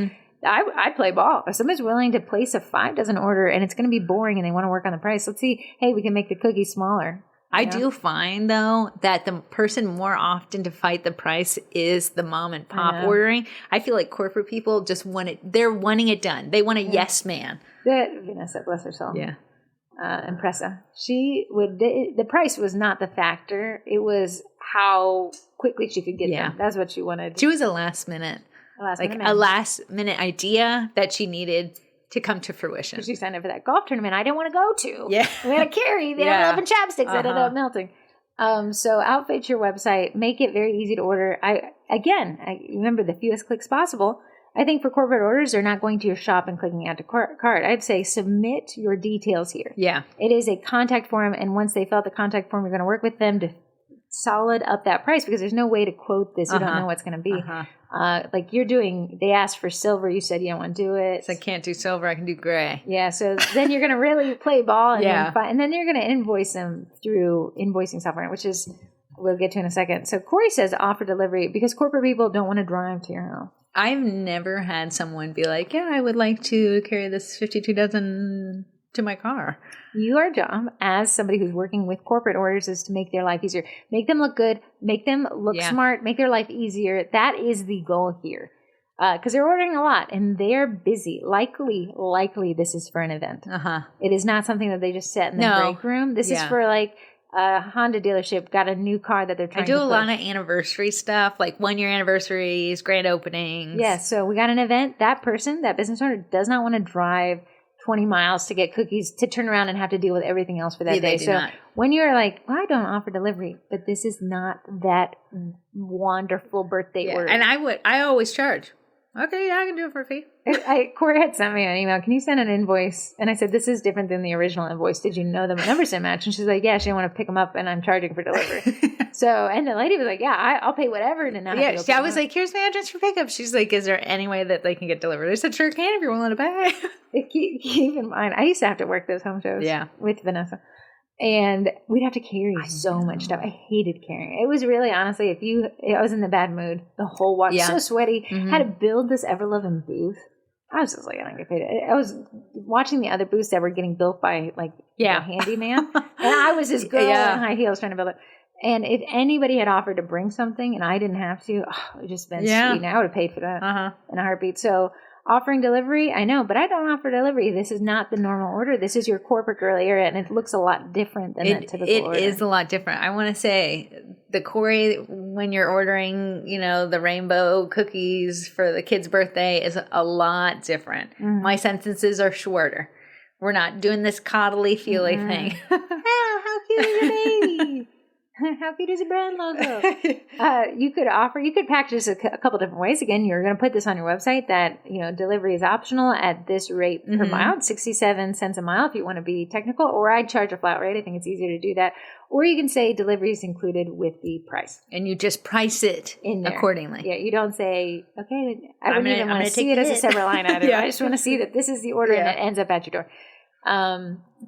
I play ball. If somebody's willing to place a 5 dozen order and it's going to be boring and they want to work on the price, let's see, hey, we can make the cookies smaller. I do find, though, that the person more often to fight the price is the mom and pop ordering. I feel like corporate people just they're wanting it done. They want a yes man. Vanessa, bless her soul. Yeah. Impressa. The price was not the factor. It was how quickly she could get them. That's what she wanted. She was a last minute idea that she needed to come to fruition. She signed up for that golf tournament I didn't want to go to. Yeah. We had to carry the envelope and chapsticks that ended up melting. So outfit your website. Make it very easy to order. I remember the fewest clicks possible. I think for corporate orders, they're not going to your shop and clicking add to cart. I'd say submit your details here. Yeah. It is a contact form, and once they fill out the contact form, you're going to work with them to solid up that price, because there's no way to quote this. You don't know what's going to be. Like they asked for silver. You said you don't want to do it. So I can't do silver. I can do gray. Yeah. So then you're going to really play ball. And then you're going to invoice them through invoicing software, which is, we'll get to in a second. So Corrie says offer delivery because corporate people don't want to drive to your house. I've never had someone be like, yeah, I would like to carry this 52 dozen to my car. Your job as somebody who's working with corporate orders is to make their life easier. Make them look good. Make them look smart. Make their life easier. That is the goal here. Because they're ordering a lot and they're busy. Likely this is for an event. It is not something that they just set in the break room. This is for like a Honda dealership got a new car that they're trying to push. I do a lot of anniversary stuff, like 1-year anniversaries, grand openings. Yeah, so we got an event. That person, that business owner, does not want to drive 20 miles to get cookies to turn around and have to deal with everything else for that day. So when you're like, well, I don't offer delivery, but this is not that wonderful birthday order. And I always charge. Okay, I can do it for a fee. Corrie had sent me an email. Can you send an invoice? And I said, this is different than the original invoice. Did you know the numbers didn't match? And she's like, yeah, she didn't want to pick them up and I'm charging for delivery. And the lady was like, yeah, I'll pay whatever. And I was like, here's my address for pickup. She's like, is there any way that they can get delivered? I said, sure can if you're willing to pay. Keep in mind, I used to have to work those home shows with Vanessa. And we'd have to carry so much stuff. I hated carrying. It was really, honestly, I was in a bad mood the whole walk. So sweaty. Had to build this ever-loving booth I was just like, I don't get paid. I was watching the other booths that were getting built by like the handyman, and I was this girl in high heels trying to build it. And if anybody had offered to bring something and I didn't have to, it would have just been sweet. And I would have paid for that in a heartbeat. So offering delivery, I know, but I don't offer delivery. This is not the normal order. This is your corporate girly area, and it looks a lot different than that typical order. It is a lot different. I want to say the Corrie, when you're ordering, the rainbow cookies for the kid's birthday, is a lot different. Mm-hmm. My sentences are shorter. We're not doing this coddly, feely thing. Oh, how cute is your baby? How cute is a brand logo? You could package this a couple different ways. Again, you're going to put this on your website that, delivery is optional at this rate per mile, 67 cents a mile if you want to be technical, or I'd charge a flat rate. I think it's easier to do that. Or you can say delivery is included with the price. And you just price it in there accordingly. Yeah, you don't say, okay, I wouldn't even want to see it as a separate line item. I just want to see that this is the order and it ends up at your door.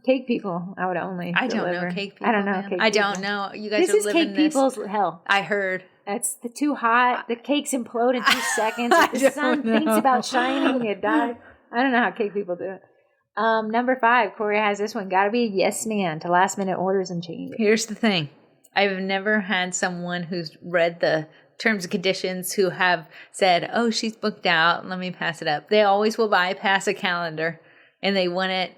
Cake people, I would only I deliver. don't know cake people. I don't know cake people. I don't know. You guys this are is living cake people's hell. I heard. It's too hot. The cakes implode in 2 seconds. If the sun thinks about shining, it dies. I don't know how cake people do it. Number 5, Corrie has this one. Got to be a yes man to last minute orders and changes. Here's the thing. I've never had someone who's read the terms and conditions who have said, oh, she's booked out. Let me pass it up. They always will bypass a calendar and they want it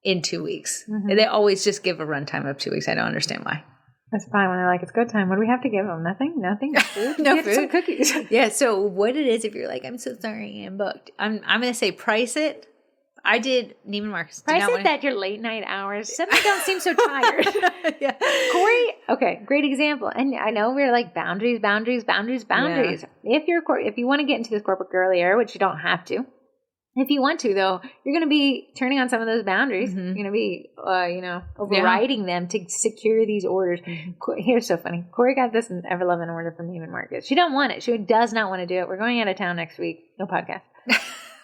in 2 weeks. Mm-hmm. They always just give a runtime of 2 weeks. I don't understand why. That's fine when they're like, it's go time. What do we have to give them? Nothing? Food? No food. Some cookies. Yeah, so what it is, if you're like, I'm so sorry, I'm booked. I'm going to say price it. I did Neiman Marcus. Price it at your late night hours. Suddenly don't seem so tired. Yeah. Corrie, okay, great example. And I know we're like boundaries. Yeah. If you want to get into this corporate girly area, which you don't have to, if you want to, though, you're going to be turning on some of those boundaries. Mm-hmm. You're going to be, overriding them to secure these orders. Mm-hmm. Here's so funny. Corrie got this ever-loving order from Neiman Marcus. She don't want it. She does not want to do it. We're going out of town next week. No podcast.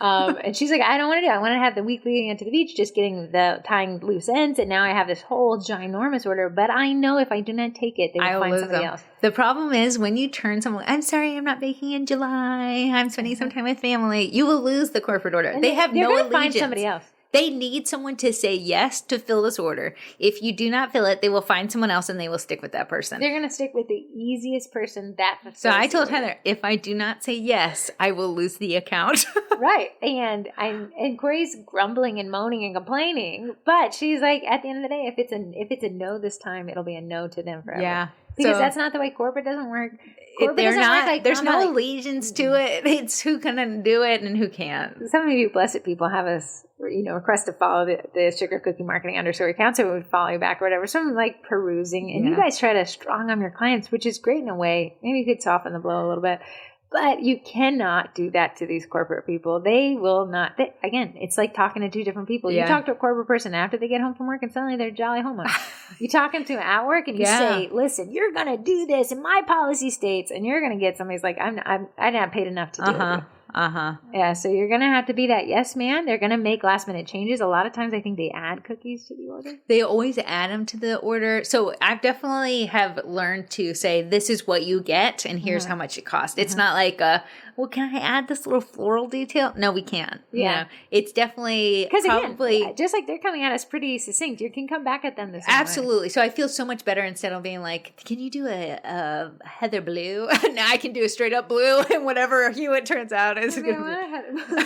And she's like, I don't want to do it. I want to have the week leading into the beach, just getting the tying loose ends. And now I have this whole ginormous order. But I know if I do not take it, they will find somebody else. The problem is when you turn someone, I'm sorry, I'm not baking in July. I'm spending some time with family. You will lose the corporate order. And they have no allegiance. Find somebody else. They need someone to say yes to fill this order. If you do not fill it, they will find someone else and they will stick with that person. They're going to stick with the easiest person that fulfills. So I told Heather, if I do not say yes, I will lose the account. Right. And Corrie's grumbling and moaning and complaining, but she's like, at the end of the day, if it's a no this time, it'll be a no to them forever. Yeah. Because that's not the way corporate doesn't work. There's no allegiance to it. It's who can do it and who can't. Some of you blessed people have us, request to follow the Sugar Cookie Marketing underscore account, so we would follow you back or whatever. So I'm like perusing, and you guys try to strong arm your clients, which is great in a way. Maybe you could soften the blow a little bit. But you cannot do that to these corporate people. They will not. Again, it's like talking to two different people. Yeah. You talk to a corporate person after they get home from work and suddenly they're jolly homeowners. You talk to them at work and you say, listen, you're going to do this in my policy states. And you're going to get somebody's like, I'm not paid enough to do it. Yeah, so you're going to have to be that yes man. They're going to make last minute changes. A lot of times I think they add cookies to the order. They always add them to the order. So I've definitely have learned to say, this is what you get and here's how much it costs. It's not like, well, can I add this little floral detail? No, we can't. Yeah. It's definitely probably... Again, just like they're coming at us pretty succinct, you can come back at them the same Absolutely. way. So I feel so much better instead of being like, can you do a heather blue? Now I can do a straight up blue and whatever hue it turns out is going to be.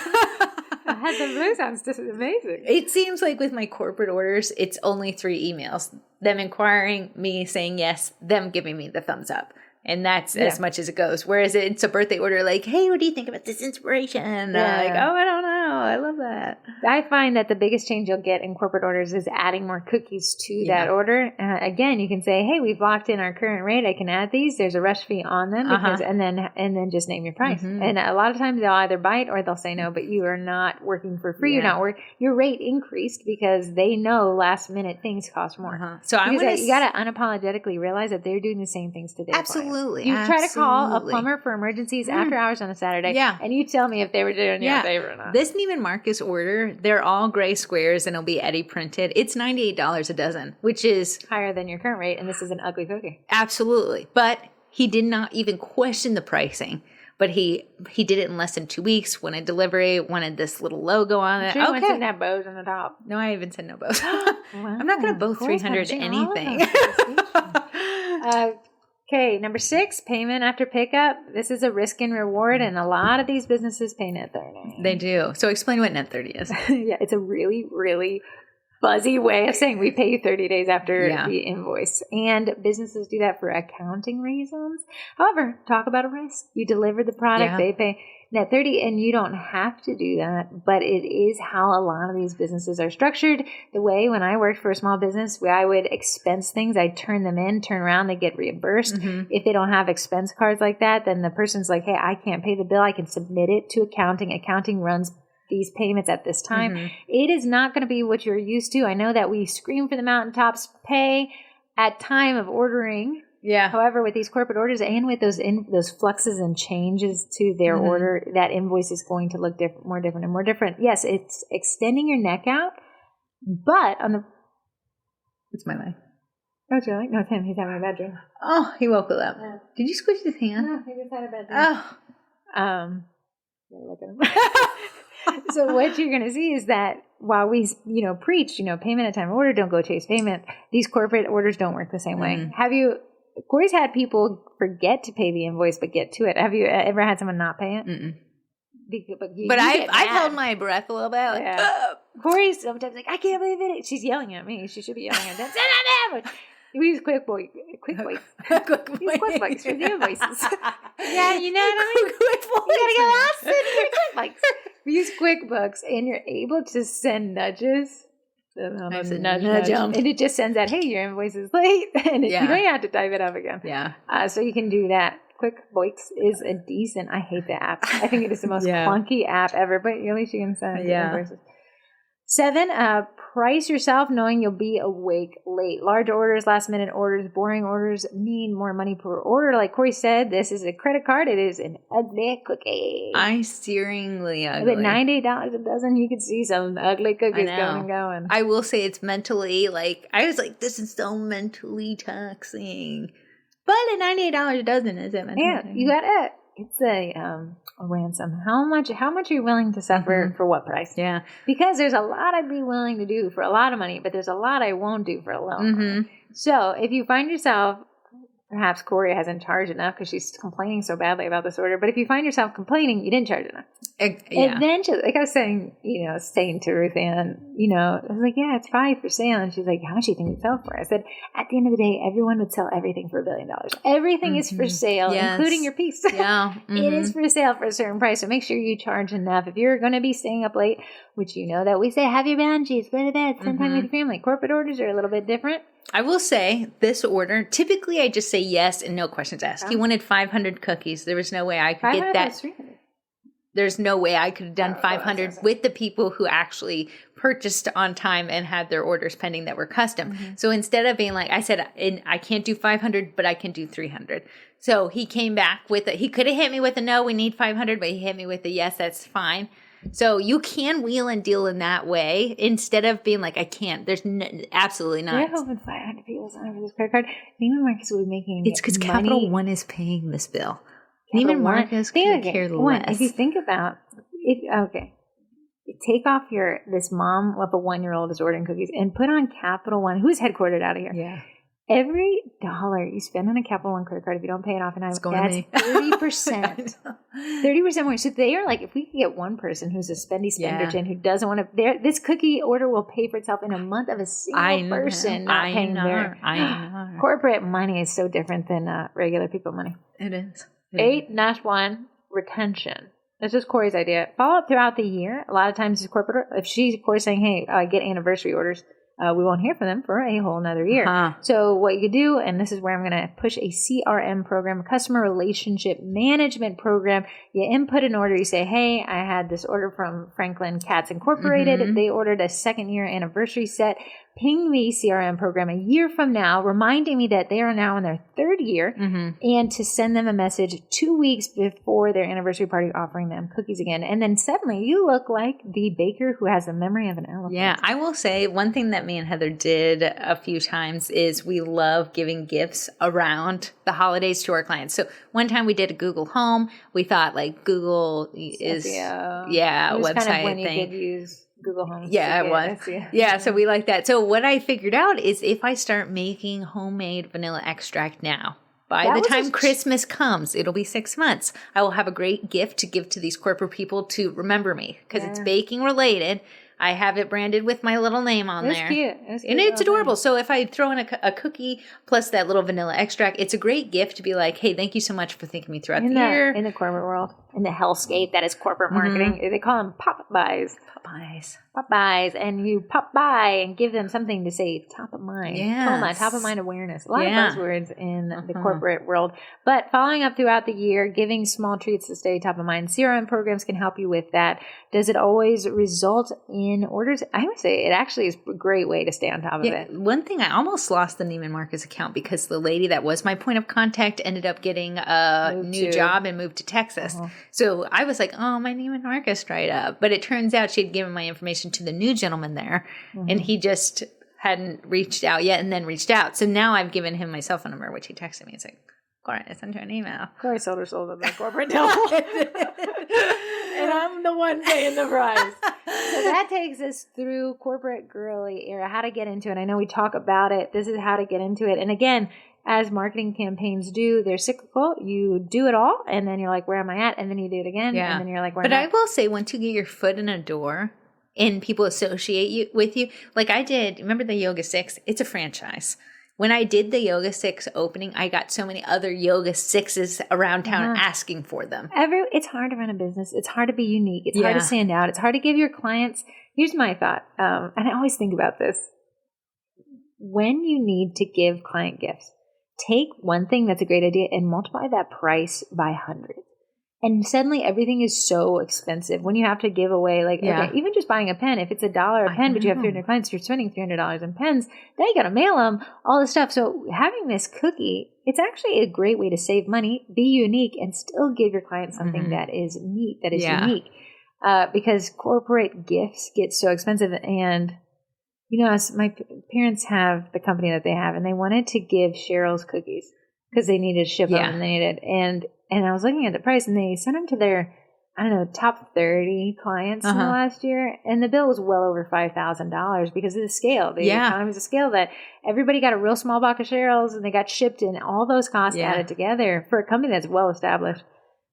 Heather blue sounds just amazing. It seems like with my corporate orders, it's only 3 emails. Them inquiring, me saying yes, them giving me the thumbs up. And that's as much as it goes. Whereas it's a birthday order like, hey, what do you think about this inspiration? Like, oh, I don't know. I love that. I find that the biggest change you'll get in corporate orders is adding more cookies to that order. Again, you can say, hey, we've locked in our current rate. I can add these. There's a rush fee on them. Because, and then just name your price. Mm-hmm. And a lot of times they'll either bite or they'll say no, but you are not working for free. You're not working. Your rate increased because they know last minute things cost more. So you got to unapologetically realize that they're doing the same things today. Absolutely. You try to call a plumber for emergencies after hours on a Saturday, and you tell me if they were doing you a favor or not. This Neiman Marcus order, they're all gray squares and it'll be Eddie printed. It's $98 a dozen, which is higher than your current rate, and this is an ugly cookie. Absolutely. But he did not even question the pricing. but he did it in less than 2 weeks. Wanted delivery, wanted this little logo on it. Sure, okay. Didn't have bows on the top. No, I even said no bows. Wow. I'm not going to bow 300 anything. Okay, number 6, payment after pickup. This is a risk and reward, and a lot of these businesses pay net 30. They do. So explain what net 30 is. Yeah, it's a really, really fuzzy way of saying we pay you 30 days after the invoice. And businesses do that for accounting reasons. However, talk about a risk. You deliver the product, they pay net 30, and you don't have to do that, but it is how a lot of these businesses are structured. The way when I worked for a small business where I would expense things, I'd turn them in, turn around, they get reimbursed. If they don't have expense cards like that, then the person's like, hey, I can't pay the bill. I can submit it to accounting. Accounting runs these payments at this time. It is not going to be what you're used to. I know that we scream for the mountaintops, pay at time of ordering. Yeah. However, with these corporate orders and with those fluxes and changes to their order, that invoice is going to look more different. Yes, it's extending your neck out, but on the... It's my leg. Oh, it's your leg? No, it's him. He's having a bad dream. Oh, he woke up. Yeah. Did you squish his hand? No, he just had a bad dream. Look at him. So what you're going to see is that while we, preach, payment at time of order, don't go chase payment, these corporate orders don't work the same way. Corey's had people forget to pay the invoice but get to it. Have you ever had someone not pay it? But I've held my breath a little bit. Like, Corey's sometimes like, I can't believe it. She's yelling at me. She should be yelling at them. Send that in! We use quick voice for the invoices. Yeah, you know what I mean? Quick voice. You gotta get lost in your QuickBooks. We use QuickBooks, and you're able to send nudges. Nudge them. And it just sends out, hey, your invoice is late. And you don't have to type it up again. Yeah. So you can do that. QuickBooks is a decent, I hate the app. I think it is the most clunky app ever, but at least you can send invoices. 7, price yourself knowing you'll be awake late. Large orders, last minute orders, boring orders mean more money per order. Like Corey said, this is a credit card. It is an ugly cookie. Eye-searingly ugly. But $98 a dozen, you could see some ugly cookies going. I will say it's mentally, I was like, this is so mentally taxing. But at $98 a dozen, is it mentally taxing? You got it. It's a ransom. How much are you willing to suffer for what price? Yeah. Because there's a lot I'd be willing to do for a lot of money, but there's a lot I won't do for a little money. So if you find yourself, perhaps Corrie hasn't charged enough because she's complaining so badly about this order, but if you find yourself complaining, you didn't charge enough. Eventually, like I was saying, saying to Ruth Ann, I was like, yeah, it's $5 for sale. And she's like, how much do you think we'd sell for? I said, at the end of the day, everyone would sell everything for $1 billion. Everything is for sale, including your piece. Yeah. It is for sale for a certain price. So make sure you charge enough. If you're going to be staying up late, which that we say, have your boundaries, go to bed, spend time with your family. Corporate orders are a little bit different. I will say this order, typically I just say yes and no questions asked. He wanted 500 cookies. There was no way I could get that. There's no way I could have done 500 with the people who actually purchased on time and had their orders pending that were custom. So instead of being like, I said, I can't do 500, but I can do 300. So he came back with he could have hit me with a no, we need 500, but he hit me with a yes, that's fine. So you can wheel and deal in that way instead of being like, I can't. There's absolutely not. We're hoping 500 people sign up for this credit card. Neiman Marcus will be making It's because Capital One is paying this bill. Neiman Marcus could care less. If you think about take off this mom of a 1-year-old is ordering cookies and put on Capital One, who's headquartered out of here. Yeah. Every dollar you spend on a Capital One credit card, if you don't pay it off in time, that's 30%. 30% more. So they are like, if we could get one person who's a spendy-spenderton who doesn't want to, this cookie order will pay for itself in a month of a single person not paying their. I know. Corporate money is so different than regular people money. It is. 8-1, retention. This is Corey's idea. Follow up throughout the year. A lot of times, if she's, of course, saying, hey, I get anniversary orders, we won't hear from them for a whole another year. So what you could do, and this is where I'm going to push a CRM program, a customer relationship management program. You input an order. You say, hey, I had this order from Franklin Cats Incorporated. They ordered a 2nd-year anniversary set. ping the CRM program a year from now, reminding me that they are now in their 3rd year, and to send them a message 2 weeks before their anniversary party offering them cookies again. And then suddenly you look like the baker who has the memory of an elephant. Yeah, I will say one thing that me and Heather did a few times is we love giving gifts around the holidays to our clients. So one time we did a Google Home. We thought like Google is, a website kind of when thing. You could use Google Home. Yeah, it was. Yeah, so we like that. So what I figured out is if I start making homemade vanilla extract now, by the time Christmas comes, it'll be 6 months. I will have a great gift to give to these corporate people to remember me because it's baking related. I have it branded with my little name on there. Cute. And it's adorable. So if I throw in a cookie plus that little vanilla extract, it's a great gift to be like, hey, thank you so much for thinking me throughout the year. In the corporate world, in the hellscape that is corporate marketing, they call them pop-buys. Pop-buys. And you pop by and give them something to say top of mind. Yeah. Top of mind awareness. A lot of buzzwords in the corporate world. But following up throughout the year, giving small treats to stay top of mind. CRM programs can help you with that. Does it always result in orders? I would say it actually is a great way to stay on top of it. One thing, I almost lost the Neiman Marcus account because the lady that was my point of contact ended up getting a new job and moved to Texas. So I was like, oh, my Neiman Marcus dried up. But it turns out she'd given my information to the new gentleman there, and he just hadn't reached out yet and then reached out. So now I've given him my cell phone number, which he texted me. It's like, Corrie, I sent her an email. Corrie sold her soul to the corporate devil. And I'm the one paying the price. So that takes us through corporate girly era, how to get into it. I know we talk about it. This is how to get into it. And again, as marketing campaigns do, they're cyclical. You do it all, and then you're like, where am I at? And then you do it again, and then you're like, where am I at? But I will say, once you get your foot in a door and people associate you with you, like I did, remember the Yoga 6? It's a franchise. When I did the Yoga 6 opening, I got so many other Yoga 6s around town asking for them. It's hard to run a business. It's hard to be unique. It's hard to stand out. It's hard to give your clients. Here's my thought, and I always think about this. When you need to give client gifts, take one thing that's a great idea and multiply that price by hundreds. And suddenly everything is so expensive when you have to give away, okay, even just buying a pen, if it's $1 a pen, but you have 300 clients, you're spending $300 in pens, then you got to mail them, all this stuff. So having this cookie, it's actually a great way to save money, be unique, and still give your client something that is neat, that is unique. Because corporate gifts get so expensive. And, as my parents have the company that they have, and they wanted to give Cheryl's cookies because they needed to ship them and they needed, and I was looking at the price, and they sent them to their, top 30 clients in the last year, and the bill was well over $5,000 because of the scale. The economies of scale that everybody got a real small box of Cheryl's, and they got shipped, and all those costs added together for a company that's well established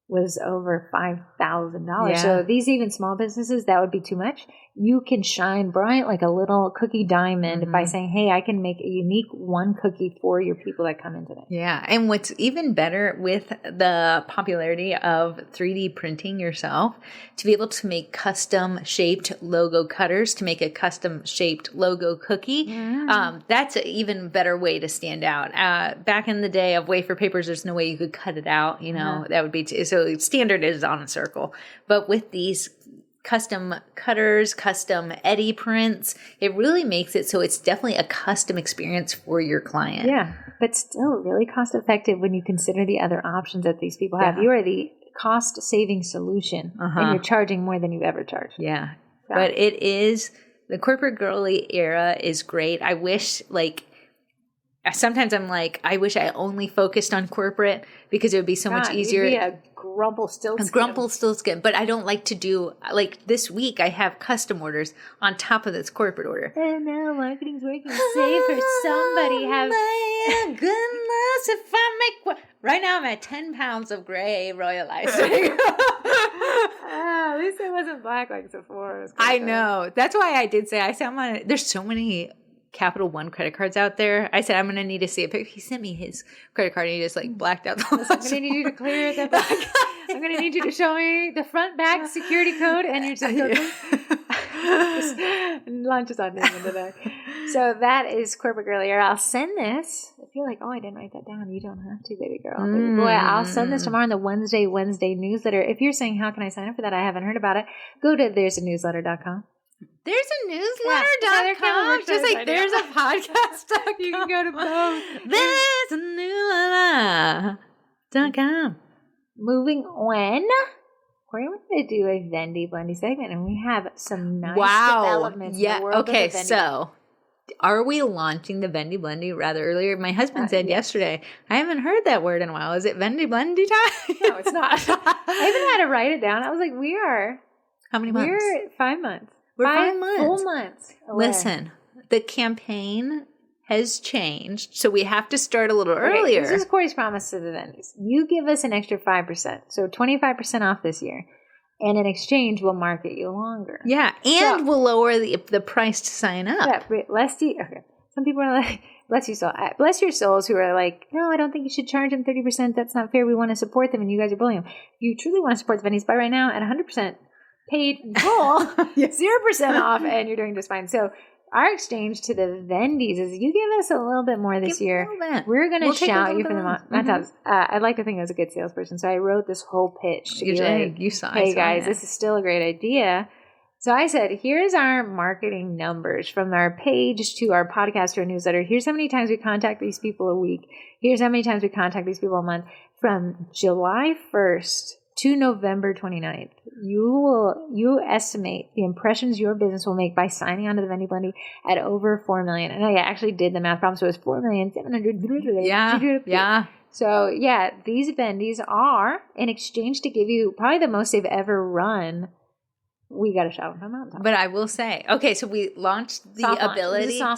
was over $5,000. Yeah. So these even small businesses, that would be too much. You can shine bright like a little cookie diamond by saying, hey, I can make a unique one cookie for your people that come in today. Yeah. And what's even better with the popularity of 3D printing yourself, to be able to make custom shaped logo cutters, to make a custom shaped logo cookie, that's an even better way to stand out. Back in the day of wafer papers, there's no way you could cut it out. That would be so standard is on a circle. But with these custom cutters, custom Eddie prints, it really makes it so it's definitely a custom experience for your client. Yeah, but still really cost effective when you consider the other options that these people have. You are the cost saving solution, and you're charging more than you've ever charged. Yeah, but it is, the corporate girly era is great. I wish sometimes I'm like, I wish I only focused on corporate because it would be so much easier. You'd be a Grumpelstiltskin. But I don't like to do, this week I have custom orders on top of this corporate order. And now marketing's working. Save for somebody. My goodness, if I make, right now I'm at 10 pounds of gray royal icing. At least it wasn't black like Sephora's. I know. That's why I did say, there's so many Capital One credit cards out there. I said, I'm going to need to see a picture. He sent me his credit card and he just blacked out the I'm going to need you to clear the back. I'm going to need you to show me the front back security code and your just lunch is on name in the back. So that is corporate girly. I'll send this. If you're like, oh, I didn't write that down, you don't have to, baby girl. Baby boy, I'll send this tomorrow in the Onesday Wednesday newsletter. If you're saying, how can I sign up for that? I haven't heard about it. Go to there'sanewsletter.com. There's a newsletter.com, just like there's a podcast.com. You can go to both. There's a newsletter.com. Moving on. Corey wanted to do a Vendy Blendy segment, and we have some nice developments. Yeah. In the world Okay. of the Vendy. So, are we launching the Vendy Blendy rather earlier? My husband said yesterday, I haven't heard that word in a while. Is it Vendy Blendy time? No, it's not. I even had to write it down. I was like, we are. How many months? We're 5 months. We're 5 months. Full months. Away. Listen, the campaign has changed, so we have to start a little earlier. This is Corey's promise to the Vendies. You give us an extra 5%, so 25% off this year, and in exchange, we'll market you longer. Yeah, and we'll lower the price to sign up. Yeah, okay. Some people are like, bless your souls who are like, no, I don't think you should charge them 30%. That's not fair. We want to support them, and you guys are bullying them. If you truly want to support the Vendies, buy right now at 100% paid in full, 0% off, and you're doing just fine. So our exchange to the Vendies is you give us a little bit more this year. We're going to shout you from the mountaintops. I'd like to think I was a good salesperson, so I wrote this whole pitch to be like, hey guys, this is still a great idea. So I said, here's our marketing numbers from our page to our podcast to our newsletter. Here's how many times we contact these people a week. Here's how many times we contact these people a month. From July 1st to November 29th, you estimate the impressions your business will make by signing on to the Vendy Blendy at over 4 million. And I actually did the math problem, so it was 4,700,000. Yeah. So yeah, these Vendies are in exchange to give you probably the most they've ever run. We got to shout them from mountaintop. But I will say, okay, so we launched the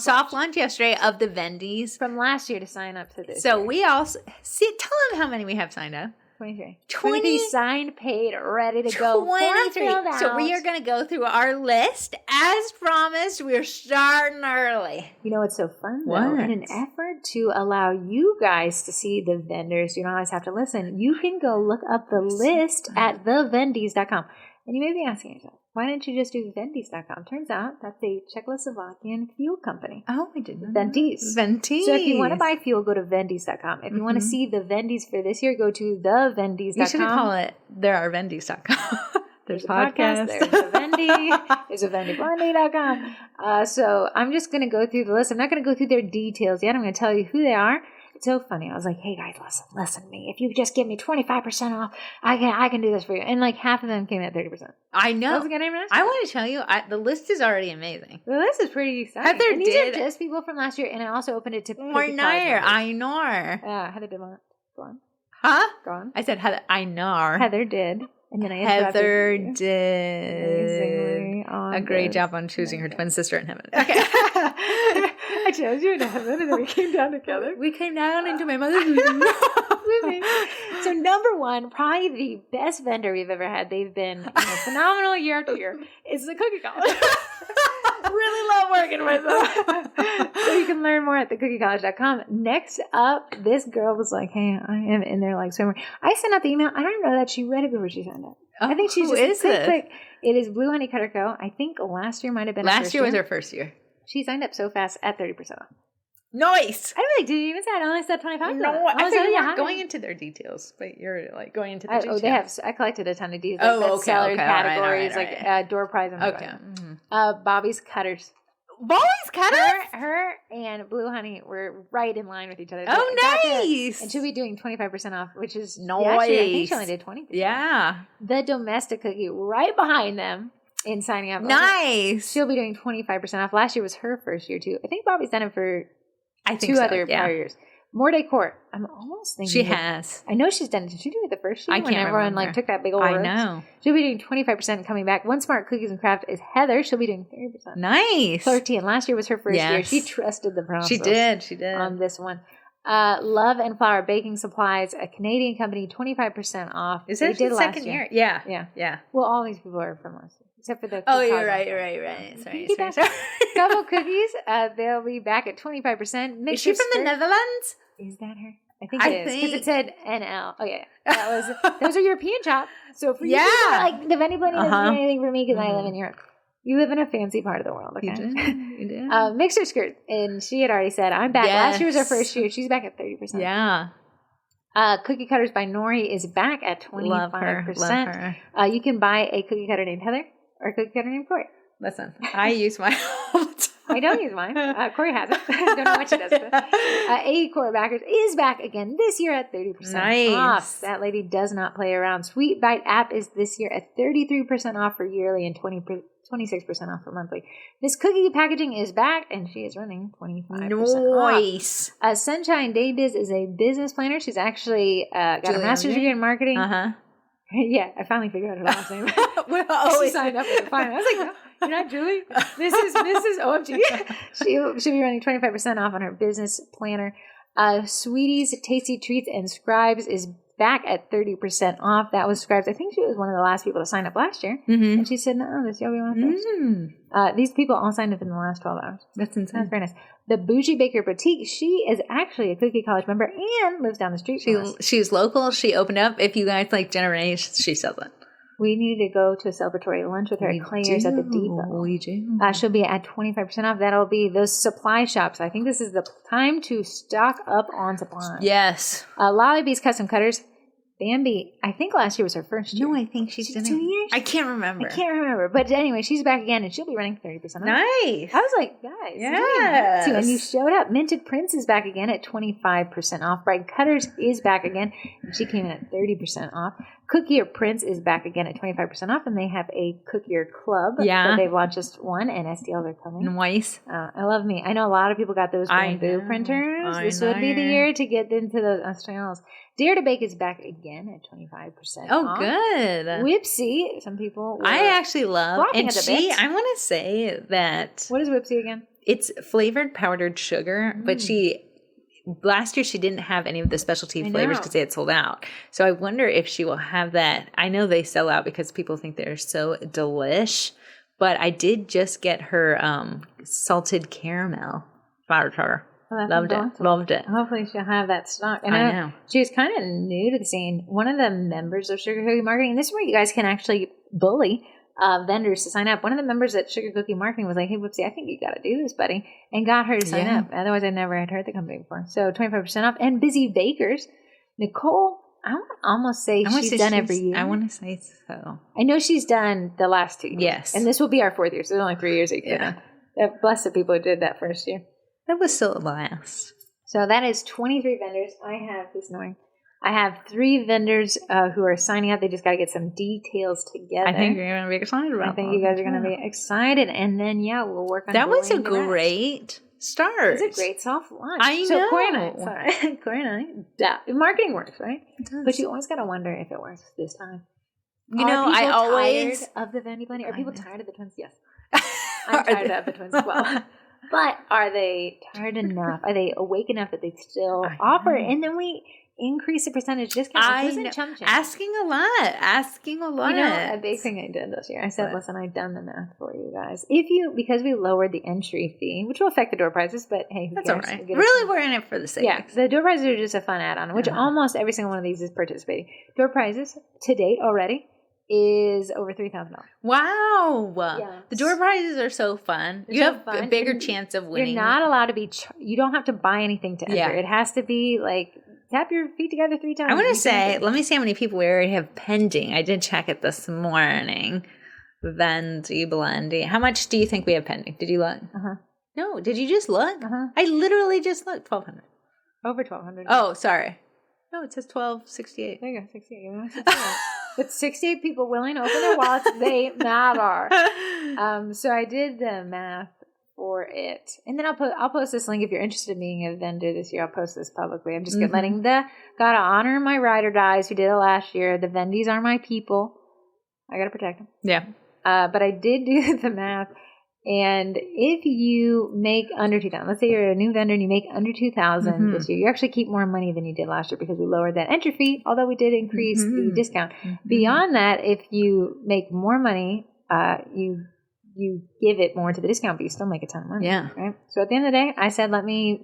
soft launch yesterday of the Vendies from last year to sign up to this. So we also tell them how many we have signed up. 23 signed, paid, ready to go. 23. So we are going to go through our list. As promised, we're starting early. You know what's so fun, though? In an effort to allow you guys to see the vendors, you don't always have to listen. You can go look up the list at thevendies.com. And you may be asking yourself, why didn't you just do Vendies.com? Turns out that's a Czechoslovakian fuel company. Oh, I didn't. Vendies. So if you want to buy fuel, go to Vendies.com. If you want to see the Vendies for this year, go to thevendies.com. You should call it therearevendies.com. There's a podcast. There's a Vendy. There's a VendyBlendy.com. So I'm just going to go through the list. I'm not going to go through their details yet. I'm going to tell you who they are. It's so funny. I was like, hey guys, listen to me. If you just give me 25% off, I can do this for you. And like half of them came at 30%. I know. I want to tell you, the list is already amazing. The list is pretty exciting. Heather these are just people from last year, and I also opened it to I know. Heather did one. Go on. Huh? Go on. I said Heather. I know. Heather did. And then Heather did a great job on choosing her twin sister in heaven. Okay. I chose you in heaven, and then we came down together. We came down into my mother's womb. So number one, probably the best vendor we've ever had. They've been phenomenal year after year. Is the Cookie College. Really love working with them. So you can learn more at thecookiecollege.com. Next up, this girl was like, hey, I am in there like swimmer. I sent out the email. I don't know that she read it before she signed up. I think she's just quick. It is Blue Honey Cutter Co. I think last year might have been last year was her first year. She signed up so fast at 30% off. Nice. I really did you even say I only said 25%. No, I think you're going into their details, but you're like going into the details. They have. I collected a ton of details. Like seller categories, like door prize and okay. Bobby's Cutters. Bobby's Cutters? Her and Blue Honey were right in line with each other. Oh, nice. And she'll be doing 25% off, which is nice. Actually, I think she only did 20%. Yeah. The Domestic Cookie right behind them in signing up. Nice. She'll be doing 25% off. Last year was her first year, too. I think Bobby's done it for two other prior years. More Decor. I'm almost thinking she has. I know she's done it. Did she do it the first year? I can't everyone remember. Took that big old. I know. She'll be doing 25% coming back. One Smart Cookies and Craft is Heather. She'll be doing 30%. Nice. Flirty. And last year was her first year. She trusted the process. She did. On this one. Love and Flour Baking Supplies, a Canadian company, 25% off. Is that the second year? Yeah. Well, all these people are from us. Except for the you're right. Sorry. Couple Cookies, they'll be back at 25%. Is she from the Netherlands? Is that her? I think it is. Because it said NL. Oh, yeah. Those are European shop. So for you, like, the Vendy Blendy doesn't do anything for me because I live in Europe. You live in a fancy part of the world, okay? You did. Mixer Skirt. And she had already said, I'm back. Yes. Last year was her first year. She's back at 30%. Yeah. Cookie Cutters by Nori is back at 25%. Love her. You can buy a cookie cutter named Heather or a cookie cutter named Corey. Listen, I use mine all the time. I don't use mine. Corrie has it. I don't know what she does with it. Acorn Backers is back again this year at 30% off. That lady does not play around. Sweet Bite app is this year at 33% off for yearly and 26% off for monthly. Miss Cookie Packaging is back, and she is running 25% Nice. off. Sunshine Day Biz is a business planner. She's actually got a master's degree in marketing. Yeah, I finally figured out her last name. She signed up for the final. I was like, no, you're not Julie. This is Mrs. OMG. She'll be running 25% off on her business planner. Sweeties, Tasty Treats, and Scribes is back at 30% off. That was Scribes. I think she was one of the last people to sign up last year. Mm-hmm. And she said, no, this year will be one of first. These people all signed up in the last 12 hours. That's insane. That's very nice. The Bougie Baker Boutique, she is actually a Cookie College member and lives down the street from us. She's local. She opened up. If you guys like generations, she sells it. We need to go to a celebratory lunch with her at Claire's at the Depot. We do. She'll be at 25% off. That'll be those supply shops. I think this is the time to stock up on supplies. Yes. Lollybee's Custom Cutters. Bambi, I think last year was her first year. No, I think she's done 2 years? I can't remember. But anyway, she's back again, and she'll be running 30% off. Nice. I was like, guys. Yes. And you showed up. Minted Prince is back again at 25% off. Bright Cutters is back again, and she came in at 30% off. Cookier Prince is back again at 25% off, and they have a Cookier Club that they've launched just one, and STLs are coming. Nice. I love me. I know a lot of people got those bamboo printers. This would be the year to get into those STLs. Dare to Bake is back again at 25% off. off. Good. Whipsy, some people I actually love. And I want to say that. What is Whipsy again? It's flavored powdered sugar, but last year she didn't have any of the specialty flavors because they had sold out. So I wonder if she will have that. I know they sell out because people think they're so delish, but I did just get her salted caramel powdered sugar. Oh, Loved it. Hopefully she'll have that stock. And I know. She was kind of new to the scene. One of the members of Sugar Cookie Marketing, and this is where you guys can actually bully vendors to sign up. One of the members at Sugar Cookie Marketing was like, hey, Whoopsie, I think you got to do this, buddy. And got her to sign up. Otherwise, I never had heard the company before. So 25% off. And Busy Bakers. Nicole, I would almost say she's done every year. I want to say so. I know she's done the last 2 years. Yes. And this will be our 4th year. So there's only 3 years that you done. Bless the people who did that first year. That was still a last. So that is 23 vendors. I have 3 vendors who are signing up. They just got to get some details together. I think you're going to be excited about that. I think you guys are going to be excited. And then, we'll work on that was a great start. It's a great soft launch. I know. Corrie and I, marketing works, right? It does. But you always got to wonder if it works this time. I always tired of the Vandy Bunny. Are people tired of the twins? Yes. I'm tired of the twins as well. But are they tired enough? Are they awake enough that they still offer? And then we increase the percentage discount. Asking a lot. You know, a big thing I did this year. I said, listen, I've done the math for you guys. Because we lowered the entry fee, which will affect the door prizes, but hey, that's all right. Really, we're in it for the sake. Yeah, the door prizes are just a fun add-on, which almost every single one of these is participating. Door prizes to date already is over $3,000. Wow. Yes. The door prizes are so fun. You have a bigger chance of winning. You're not allowed to be, you don't have to buy anything to enter. It has to be like, tap your feet together 3 times. I want to say, let me see how many people we already have pending. I did check it this morning. Vendy, Blendy. How much do you think we have pending? Did you look? No, did you just look? I literally just looked. 1,200. Over 1,200. Oh, sorry. No, it says 1,268. There you go, 68. With 68 people willing to open their wallets, they matter. So I did the math for it, and then I'll post this link if you're interested in being a vendor this year. I'll post this publicly. I'm just letting gotta honor my ride or dies who did it last year. The vendies are my people. I gotta protect them. Yeah. But I did do the math. And if you make under $2,000, let's say you're a new vendor and you make under $2,000 this year, you actually keep more money than you did last year because we lowered that entry fee, although we did increase the discount. Beyond that, if you make more money, you give it more to the discount, but you still make a ton of money. Yeah. Right. So at the end of the day, I said, let me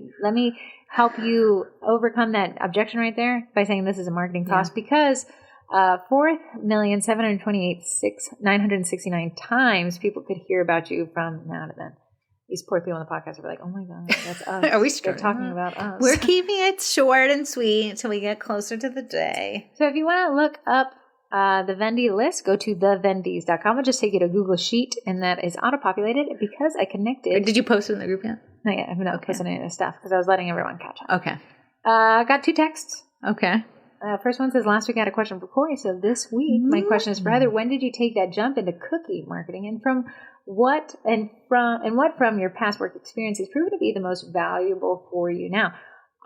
help you overcome that objection right there by saying this is a marketing cost because 4,728,969 times people could hear about you from now to then. These poor people on the podcast are like, oh my God, that's us. Are we They're talking about us. We're keeping it short and sweet until we get closer to the day. So if you want to look up the Vendy list, go to thevendys.com. I'll just take you to Google Sheet, and that is auto-populated because I connected. Did you post it in the group yet? Not yet. I haven't posted any of this stuff because I was letting everyone catch up. Okay. Got 2 texts. Okay. First one says, last week I had a question for Corrie, so this week my question is for Heather. When did you take that jump into cookie marketing, and what from your past work experience has proven to be the most valuable for you now?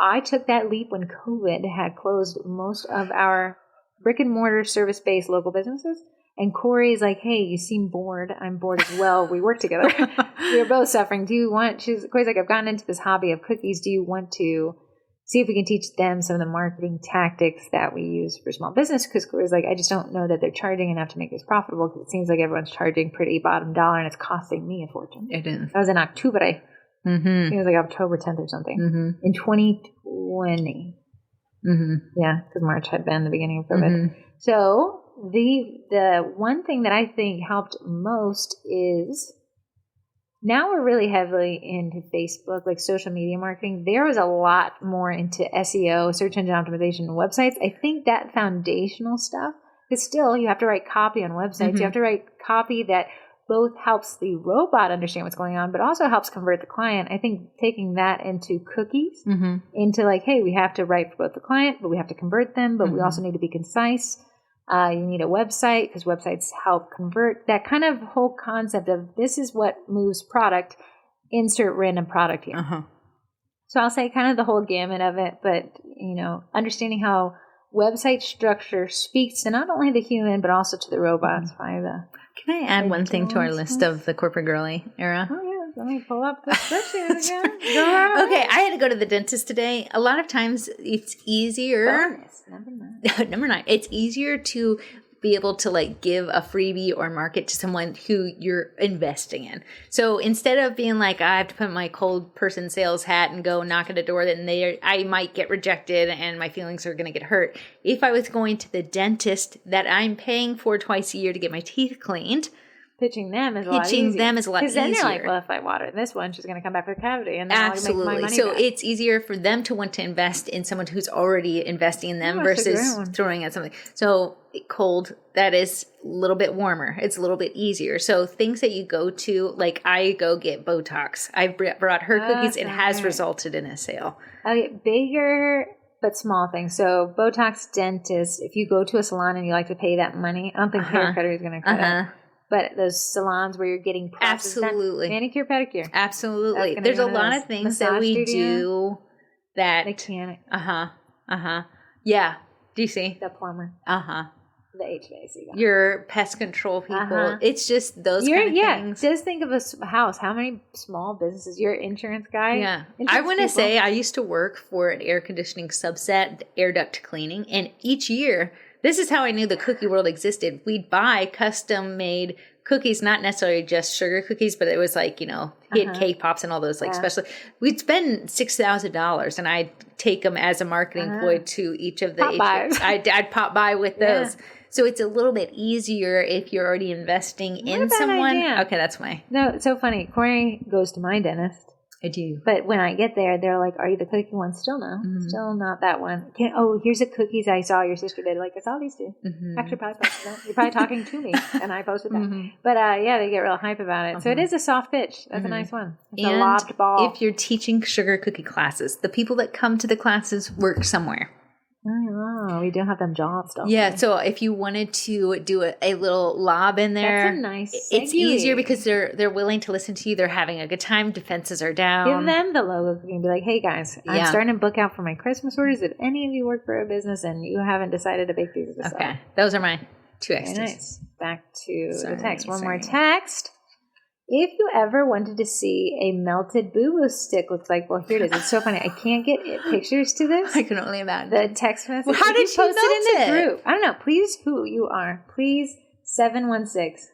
I took that leap when COVID had closed most of our brick and mortar service-based local businesses. And Corey's like, hey, you seem bored. I'm bored as well. We work together. We are both suffering. Corey's like, I've gotten into this hobby of cookies. Do you want to see if we can teach them some of the marketing tactics that we use for small business? Because Corey's like, I just don't know that they're charging enough to make this profitable, because it seems like everyone's charging pretty bottom dollar and it's costing me a fortune. It is. That was in October. I think it was like October 10th or something. In 2020. Yeah, because March had been the beginning of COVID. So the one thing that I think helped most is now we're really heavily into Facebook, like social media marketing. There was a lot more into SEO, search engine optimization, and websites. I think that foundational stuff, because still you have to write copy on websites. You have to write copy that both helps the robot understand what's going on, but also helps convert the client. I think taking that into cookies, into like, hey, we have to write for both the client, but we have to convert them, but we also need to be concise. You need a website because websites help convert. That kind of whole concept of this is what moves product, insert random product here. So I'll say kind of the whole gamut of it, but, understanding how website structure speaks to not only the human, but also to the robots by the... Can I add one thing to our list of the corporate girly era? Oh, yeah. Let me pull up the spreadsheet again. Okay, I had to go to the dentist today. A lot of times it's easier. Bonus, number 9. It's easier to be able to like give a freebie or market to someone who you're investing in. So instead of being like, I have to put my cold person sales hat and go knock at a door that I might get rejected and my feelings are going to get hurt. If I was going to the dentist that I'm paying for twice a year to get my teeth cleaned, pitching them is a lot easier. Because then they're like, well, if I water this one, she's going to come back with a cavity. And then absolutely. I'll make my money So back. it's easier for them to want to invest in someone who's already investing in them versus throwing at something. So cold, that is a little bit warmer. It's a little bit easier. So things that you go to, like I go get Botox. I brought her cookies. It has resulted in a sale. Okay, bigger but small things. So Botox, dentist, if you go to a salon and you like to pay that money, I don't think hair cutter is going to cut it. But those salons where you're getting absolutely done, manicure, pedicure. Absolutely. There's a lot of things that we do that mechanic. Yeah. Do you see? The plumber. The HVAC guy. Your pest control people. It's just those kind of things. Just think of a house. How many small businesses? Your insurance guy. Yeah. I want to say I used to work for an air conditioning subset, air duct cleaning, and each year, this is how I knew the cookie world existed. We'd buy custom-made cookies, not necessarily just sugar cookies, but it was like, hit cake pops and all those, like, especially. We'd spend $6,000, and I'd take them as a marketing ploy to each of the I'd pop by with those. So it's a little bit easier if you're already investing in someone. Idea. Okay, that's why. No, it's so funny. Corey goes to my dentist. I do. But when I get there, they're like, are you the cookie one? Still no. Still not that one. Here's the cookies I saw your sister did. Like, I saw these two. Actually, probably posted them. You're probably talking to me, and I posted them. But, they get real hype about it. So it is a soft pitch. That's a nice one. It's a lobbed ball. If you're teaching sugar cookie classes, the people that come to the classes work somewhere. Oh, we do have them jobs, don't Yeah, we? so if you wanted to do a little lob in there, that's a nice it's easier because they're willing to listen to you. They're having a good time. Defenses are down. Give them the logo and be like, hey guys, I'm starting to book out for my Christmas orders. If any of you work for a business and you haven't decided to bake these yourself. Okay, those are my 2 extras. Very nice. Back to the text. One more text. If you ever wanted to see a melted boo-boo stick looks like, well, here it is. It's so funny. I can't get pictures to this. I can only imagine. The text message. Well, how did she post melt it in the group? I don't know. Please, who you are. Please, 716.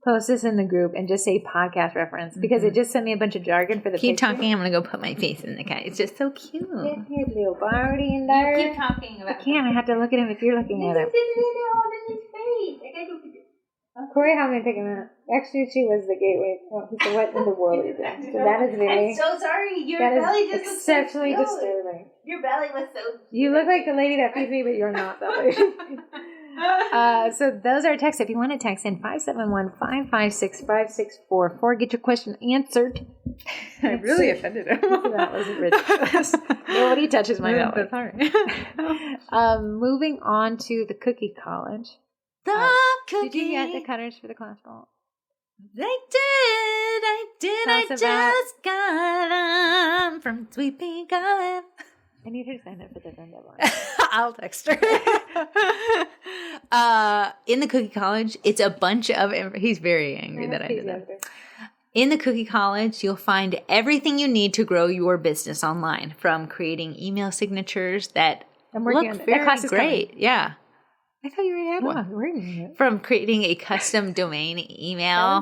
Post this in the group and just say podcast reference because it just sent me a bunch of jargon for the Keep picture. talking. I'm going to go put my face in the cat. It's just so cute. Little Barty and there. Keep talking about I can't. I have to look at him if you're looking at him. Corey helped me pick him out. Actually, she was the gateway. Oh, he said, what in the world are you doing? So that is very... I'm so sorry. Your that belly is just exceptionally looks so cute. disturbing. Your belly was so... You look like the lady that feeds me, but you're not that lady. So those are texts. If you want to text in 571-556-5644, get your question answered. I really offended him. That was ridiculous. Nobody touches my belly. That's hard. Moving on to the cookie college. The cookie. Did you get the cutters for the class ball? I did. I just got them from Sweet Pea Garden. I need her to sign up for the vendor line. I'll text her. In the cookie college, it's a bunch of. He's very angry that I did that. In the cookie college, you'll find everything you need to grow your business online, from creating email signatures that look very great. Yeah. I thought you already had one. From creating a custom domain email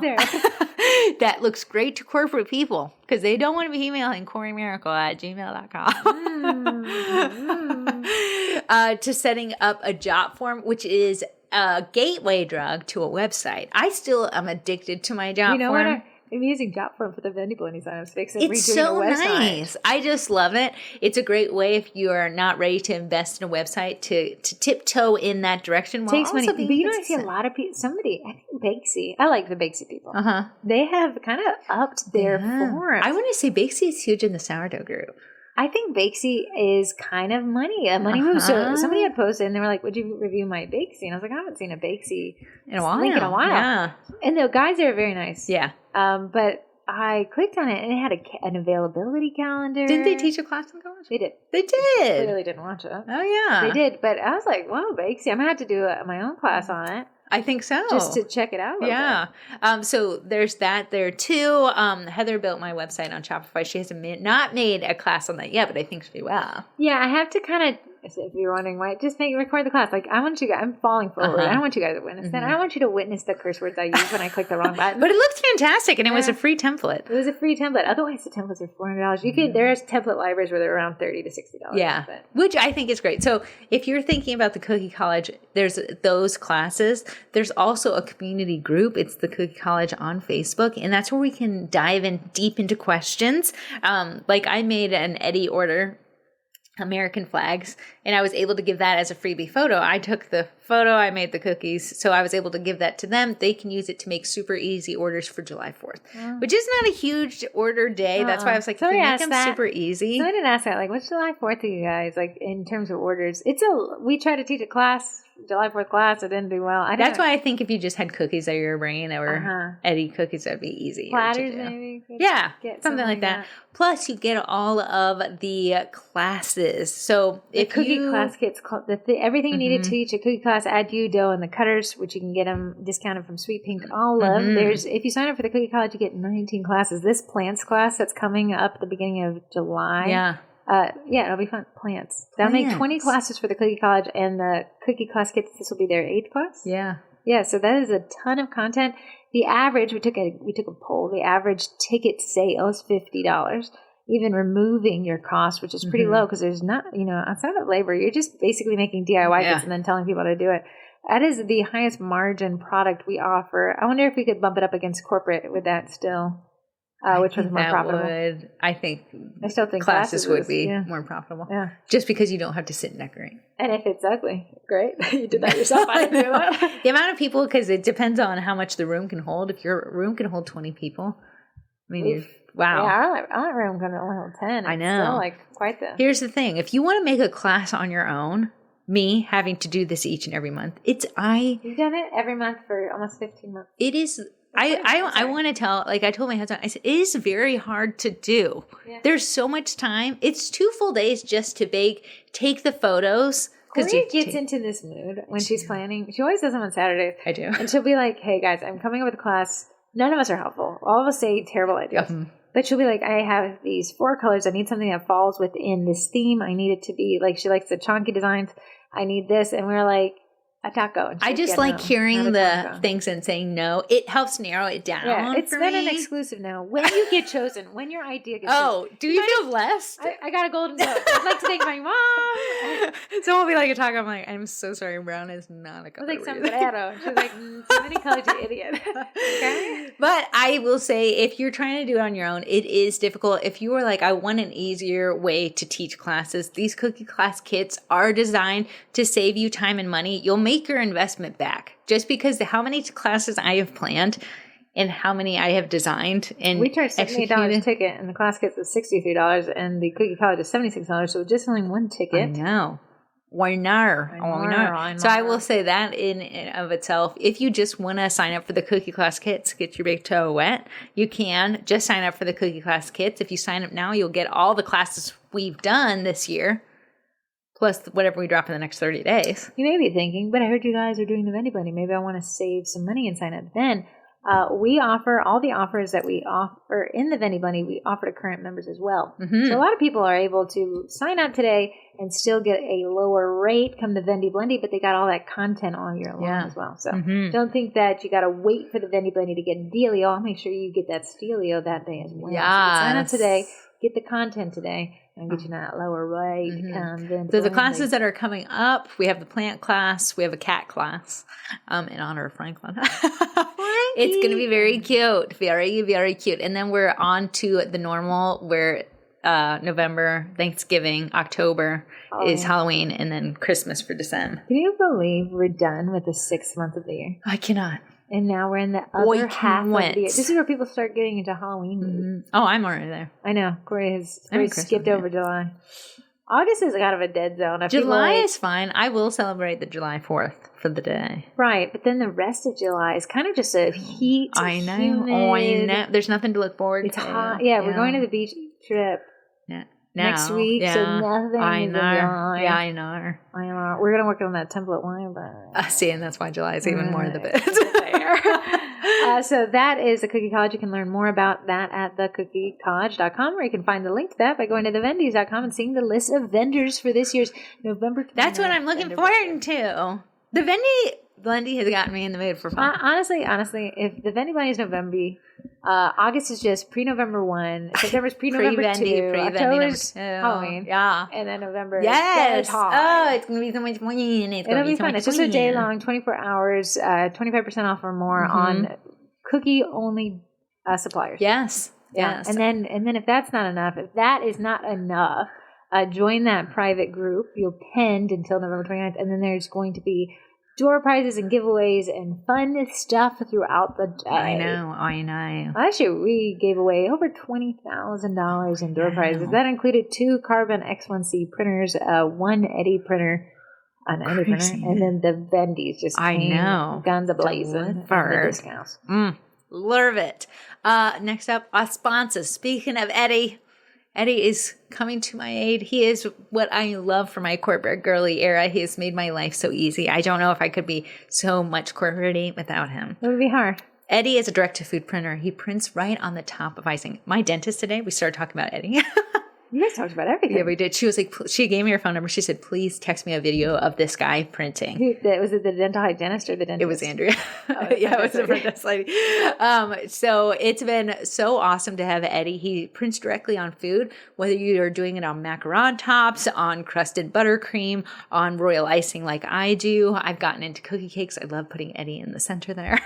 that looks great to corporate people because they don't want to be emailing corriemiracle@gmail.com. To setting up a job form, which is a gateway drug to a website. I still am addicted to my job form. I'm using job form for the vending signs. It's so nice. I just love it. It's a great way if you are not ready to invest in a website to tiptoe in that direction. Takes money. But you know, I see a lot of people. I think Bakesy. I like the Bakesy people. They have kind of upped their form. I want to say Bakesy is huge in the sourdough group. I think Bakesy is kind of a money move. So somebody had posted and they were like, would you review my Bakesy? And I was like, I haven't seen a Bakesy link in a while. Yeah. And the guys there are very nice. Yeah. But I clicked on it and it had an availability calendar. Didn't they teach a class in college? They did. They did. I really didn't watch it. Oh, yeah. They did. But I was like, wow, Bakesy. I'm going to have to do my own class on it. I think so. Just to check it out. Yeah. So there's that there too. Heather built my website on Shopify. She hasn't not made a class on that yet, but I think she will. Yeah, I have to kind of, if you're wondering why, just record the class. Like, I want you guys, I'm falling forward. I don't want you guys to witness that. I don't want you to witness the curse words I use when I click the wrong button. But it looks fantastic, and it was a free template. It was a free template. Otherwise, the templates are $400. You can, there's template libraries where they're around $30 to $60. Yeah, which I think is great. So if you're thinking about the Cookie College, there's those classes. There's also a community group. It's the Cookie College on Facebook, and that's where we can dive in deep into questions. Like I made an Eddie order, American flags, and I was able to give that as a freebie photo. I took the photo, I made the cookies, so I was able to give that to them. They can use it to make super easy orders for July 4th, which is not a huge order day. That's why I was like, can you make them super easy? So I didn't ask that. Like, what's July 4th to you guys? Like, in terms of orders, we try to teach a class, July 4th class. It didn't do well. That's why I think if you just had cookies that you were bringing that were Eddie cookies, that'd be easy. Platters, maybe. Yeah, something like that. Plus, you get all of the classes. So the cookie class kits, everything you need to teach a cookie class, add you, dough, and the cutters, which you can get them discounted from Sweet Pink. All of if you sign up for the Cookie College, you get 19 classes. This plants class that's coming up at the beginning of July. Yeah. It'll be fun. Plants. They'll make 20 classes for the Cookie College, and the Cookie Class kits, this will be their 8th class. Yeah. Yeah, so that is a ton of content. The average, we took a poll, the average ticket sale is $50, even removing your cost, which is pretty low because there's not, outside of labor, you're just basically making DIY kits and then telling people to do it. That is the highest margin product we offer. I wonder if we could bump it up against corporate with that still. Which one's more profitable? I still think classes would be more profitable. Yeah. Just because you don't have to sit and decorate. And if it's ugly, great. You did that yourself. I didn't do that. The amount of people, because it depends on how much the room can hold. If your room can hold 20 people, I mean, wow. Yeah, our room can only hold 10. I know. It's still quite the... Here's the thing. If you want to make a class on your own, me having to do this each and every month, You've done it every month for almost 15 months. It is... I want to tell, I told my husband, I said, it is very hard to do. Yeah. There's so much time. It's 2 full days just to bake, take the photos. Corrie gets into this mood when she's planning. She always does them on Saturdays. I do. And she'll be like, hey guys, I'm coming up with a class. None of us are helpful. All of us say terrible ideas. Mm-hmm. But she'll be like, I have these 4 colors. I need something that falls within this theme. I need it to be she likes the chunky designs. I need this. And we're like, a taco. I just like hearing the things and saying no. It helps narrow it down. Yeah, it's been an exclusive no. When you get chosen, when your idea gets chosen. Do you feel blessed? I got a golden goat. I'd like to thank my mom. Someone will be like a taco. I'm like, I'm so sorry. Brown is not a color. I was like sombrero. She's like, so many colors, you idiot. Okay. But I will say, if you're trying to do it on your own, it is difficult. If you are like, I want an easier way to teach classes, these cookie class kits are designed to save you time and money. You'll make your investment back just because how many classes I have planned and how many I have designed and we charge $78 a ticket, and the class kits is $63, and the cookie college is $76. So just selling one ticket. I know. Why not? So I will say that in and of itself, if you just want to sign up for the cookie class kits, get your big toe wet, you can just sign up for the cookie class kits. If you sign up now, you'll get all the classes we've done this year, plus whatever we drop in the next 30 days. You may be thinking, but I heard you guys are doing the Vendy Blending. Maybe I want to save some money and sign up then. We offer all the offers that we offer in the Vendy Blending, we offer to current members as well. Mm-hmm. So a lot of people are able to sign up today and still get a lower rate come the Vendy Blending, but they got all that content all year long as well. So don't think that you got to wait for the Vendy Blending to get a dealio. I'll make sure you get that stealio that day as well. Yes. So sign up today, get the content today, and get you that lower rate to come. So the classes that are coming up, we have the plant class, we have a cat class in honor of Franklin. It's going to be very cute, very, very cute. And then we're on to the normal where November, Thanksgiving, October is Halloween, and then Christmas for December. Can you believe we're done with the 6th month of the year? I cannot. And now we're in the other half of the year. This is where people start getting into Halloween movies. Oh, I'm already there. I know. Corey has skipped over July. August is kind of a dead zone. July is fine. I will celebrate the July 4th for the day. Right. But then the rest of July is kind of just a heat. I know. Humid. Oh, I know. There's nothing to look forward to. It's hot. Yeah, we're going to the beach trip. Yeah. Next week, so nothing is in July. Yeah, I know. We're going to work on that template wine, but... see, and that's why July is even more of the bit. So that is the Cookie College. You can learn more about that at thecookiecollege.com, or you can find the link to that by going to thevendys.com and seeing the list of vendors for this year's November 29th. That's what I'm looking forward to. The Vendy Blending has gotten me in the mood for fun. Honestly, if the Vendy Blending is November, August is just pre-November 1, September's pre-November 2, October's Halloween, and then November is it's going to be so much fun. It'll be fun. It's just a day long, 24 hours, 25% off or more on cookie-only suppliers. Yes. And then if that's not enough, join that private group. You'll pend until November 29th, and then there's going to be door prizes and giveaways and fun stuff throughout the day. I know. Last year, we gave away over $20,000 in door prizes. That included 2 Carbon X1C printers, 1 Eddie printer, and then the Vendys just came guns a-blazing for the discounts. Love it. Next up, our sponsors. Speaking of Eddie is coming to my aid. He is what I love for my corporate girly era. He has made my life so easy. I don't know if I could be so much corporate without him. It would be hard. Eddie is a direct-to-food printer. He prints right on the top of icing. My dentist today, we started talking about Eddie. You guys talked about everything. Yeah, we did. She was like, she gave me her phone number. She said, please text me a video of this guy printing. Was it the dental hygienist or the dentist? It was Andrea. Yeah, it was the dentist lady. So it's been so awesome to have Eddie. He prints directly on food, whether you are doing it on macaron tops, on crusted buttercream, on royal icing like I do. I've gotten into cookie cakes. I love putting Eddie in the center there.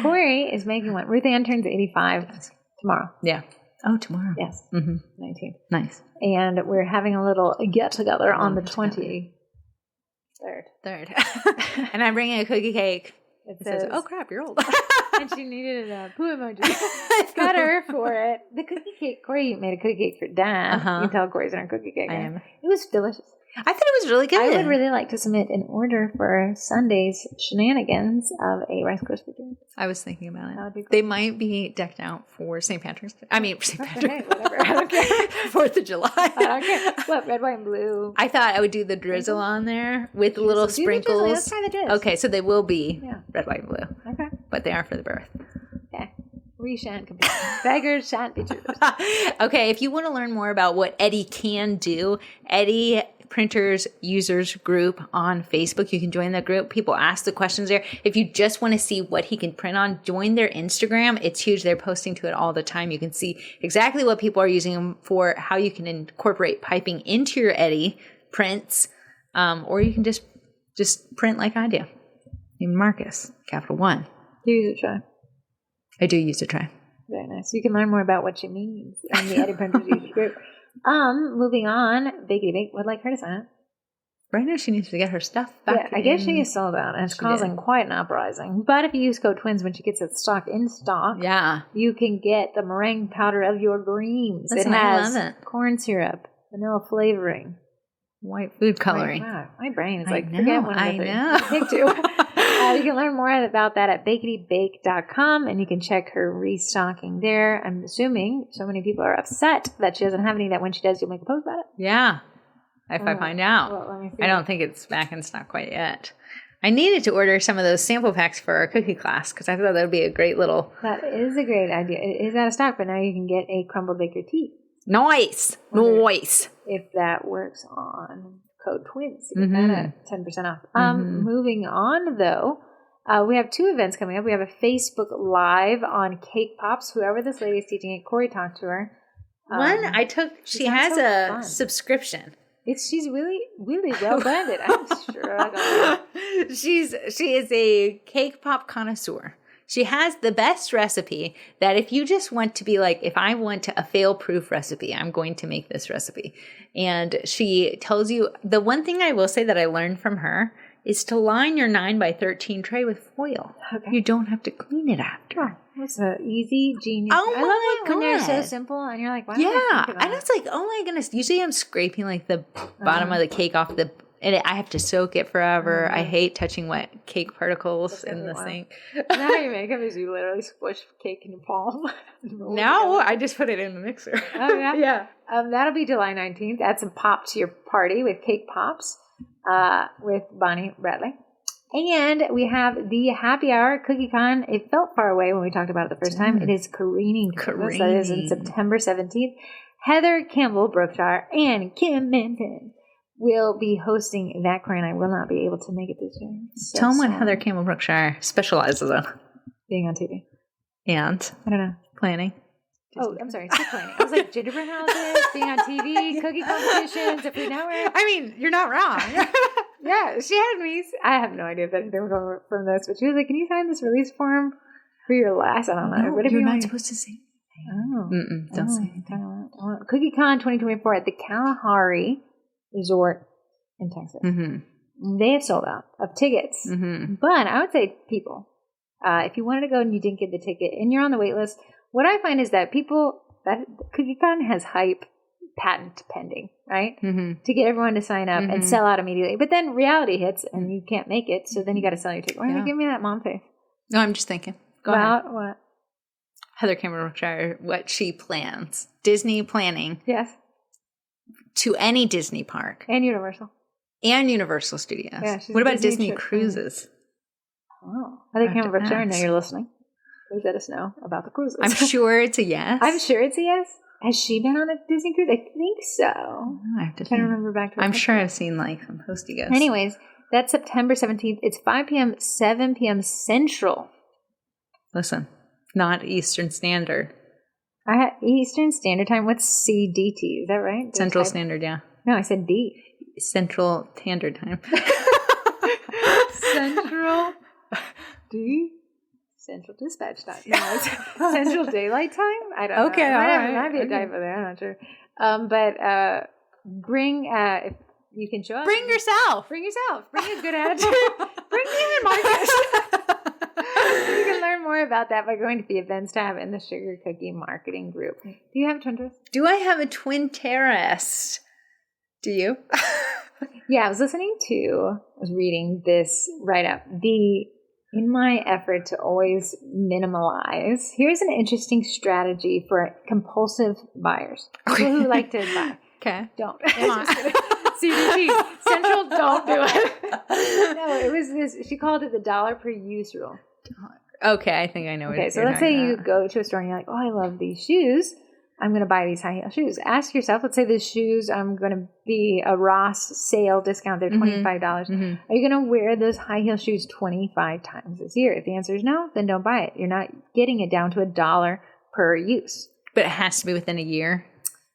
Corey is making one. Ruth Ann turns 85 tomorrow. Yeah. Oh, tomorrow. Yes. 19th. Nice. And we're having a little get-together on the 23rd. And I'm bringing a cookie cake. It says, oh, crap, you're old. And she needed a poo emoji. Got her for it. The cookie cake. Corey made a cookie cake for Dad. You can tell Corey's in our cookie cake. I am. It was delicious. I thought it was really good. I would really like to submit an order for Sunday's shenanigans of a Rice Krispie treat. I was thinking about it. That would be cool. They might be decked out for St. Patrick's Day. I mean, St. Patrick's Day. Whatever. I don't care. 4th of July. I don't care. What, red, white, and blue? I thought I would do the drizzle on there with little sprinkles. Let's try the drizzle. Okay, so they will be red, white, and blue. Okay. But they are for the birth. Okay. We shan't compete. Beggars shan't be choosers. Okay, if you want to learn more about what Eddie can do, Eddie Printers Users Group on Facebook. You can join that group. People ask the questions there. If you just want to see what he can print on, join their Instagram. It's huge. They're posting to it all the time. You can see exactly what people are using them for, how you can incorporate piping into your Eddie prints, or you can just print like I do. Named Marcus, capital 1. Use it, try. I do use a tray. Very nice. You can learn more about what she means in the Eddie Printers user group. Moving on, Bakety Bake would like her to sign up. Right now she needs to get her stuff back. Yeah, I guess she is sold out, and it's causing quite an uprising. But if you use code TWINS when she gets it stock in stock, you can get the meringue powder of your dreams. Listen, it has I love it. corn syrup, vanilla flavoring, white food coloring. My brain is like, forget one of the three. know. Pick two. You can learn more about that at baketybake.com, and you can check her restocking there. I'm assuming so many people are upset that she doesn't have any that when she does, you'll make a post about it. Yeah. If I find out. Well, let me see. I don't think it's back in stock quite yet. I needed to order some of those sample packs for our cookie class because I thought that would be a great little... That is a great idea. It is out of stock, but now you can get a crumbled baker tea. Nice. If that works on code TWINS. You get that at 10% off. Moving on, though, we have 2 events coming up. We have a Facebook Live on Cake Pops. Whoever this lady is teaching it, Corrie talked to her. One I took, she has a subscription. She's really, really well blended. I'm sure. She is a cake pop connoisseur. She has the best recipe that if you just want to be like, if I want a fail-proof recipe, I'm going to make this recipe. And she tells you, the one thing I will say that I learned from her is to line your 9x13 tray with foil. Okay. You don't have to clean it after. Oh, that's an easy, genius. Oh, I love it when they're so simple and you're like, why don't I think about and it's like, oh my goodness. Usually I'm scraping like the bottom of the cake off and I have to soak it forever. I hate touching wet cake particles in the sink. Now how you make them is you literally squish cake in your palm. No, I just put it in the mixer. Oh, yeah? Yeah. That'll be July 19th. Add some pop to your party with Cake Pops with Bonnie Bradley. And we have the happy hour Cookie Con. It felt far away when we talked about it the first time. It is careening. That is on September 17th. Heather Campbell, Brookshire, and Kim Minton will be hosting that, Corrie, and I will not be able to make it this year. So tell them what Heather Campbell Brookshire specializes in. Being on TV. And? I don't know. Planning. Oh, I'm sorry. Stick planning. I was like, gingerbread houses, being on TV, cookie competitions, a Food Network. I mean, you're not wrong. Yeah, she had me. I have no idea if anything was going from this, but she was like, can you sign this release form for your last? I don't know. No, you're not supposed to say anything. Don't say anything. Cookie Con 2024 at the Kalahari Resort in Texas. They have sold out of tickets. But I would say people, if you wanted to go and you didn't get the ticket and you're on the wait list, what I find is that Cookie Con has hype patent pending, right? To get everyone to sign up and sell out immediately. But then reality hits and you can't make it, so then you got to sell your ticket. Why don't you give me that mom face? No, I'm just thinking. Go ahead. About what? Heather Campbell Brookshire, what she plans. Disney planning. Yes. To any Disney park. And Universal. And Universal Studios. Yeah, what about Disney cruises? Oh. Heather Campbell Brookshire, I know you're listening. Please let us know about the cruises. I'm sure it's a yes. I'm sure it's a yes. Has she been on a Disney cruise? I think so. I have to remember back to I'm sure I've seen like some Postigos. Anyways, that's September 17th. It's 5 p.m., 7 p.m. Central. Listen, not Eastern Standard. I had Eastern Standard Time. What's CDT? Is that right? Central Standard, yeah. No, I said D. Central Standard Time. Central D? Central Dispatch Time. No, it's Central Daylight Time? I don't know. Okay, all right. Might be a typo there. I'm not sure. But bring, if you can show up. Bring yourself. Bring yourself. Bring a good attitude. Bring me in, Marcus. You can learn more about that by going to the events tab in the Sugar Cookie Marketing Group. Do you have a Twinterest? Do I have a Twinterest? Do you? Yeah, I was reading this write-up. In my effort to always minimalize, here's an interesting strategy for compulsive buyers. People who like to buy. Okay. Don't. CDT. Central, don't do it. No, it was this. She called it the dollar per use rule. Okay, I think I know what you're talking about. So let's say you go to a store and you're like, oh, I love these shoes. I'm going to buy these high heel shoes. Ask yourself, let's say the shoes I'm going to be a Ross sale discount. They're $25. Are you going to wear those high heel shoes 25 times this year? If the answer is no, then don't buy it. You're not getting it down to $1 per use. But it has to be within a year.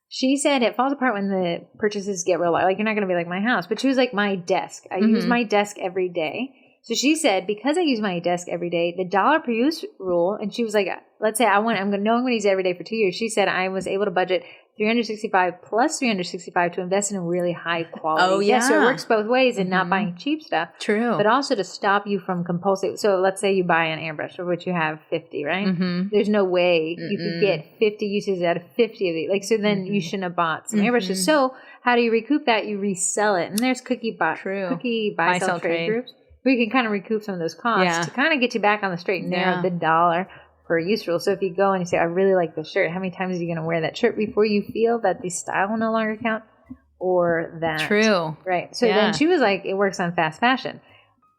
She said it falls apart when the purchases get real low. Like, you're not going to be like my house. But she was like my desk. I use my desk every day. So she said, because I use my desk every day, the dollar per use rule, and she was like, let's say I'm going to use it every day for 2 years. She said I was able to budget $365 plus $365 to invest in a really high quality. Oh, yeah. So it works both ways and not buying cheap stuff. True. But also to stop you from compulsive. So let's say you buy an airbrush, of which you have 50, right? There's no way you could get 50 uses out of 50 of these. Like, so then you shouldn't have bought some airbrushes. So how do you recoup that? You resell it. And there's cookie buy, sell, trade groups where you can kind of recoup some of those costs to kind of get you back on the straight and narrow the dollar per use rule. So if you go and you say, I really like this shirt, how many times are you going to wear that shirt before you feel that the style will no longer count? Or that. True. Right. So then she was like, it works on fast fashion.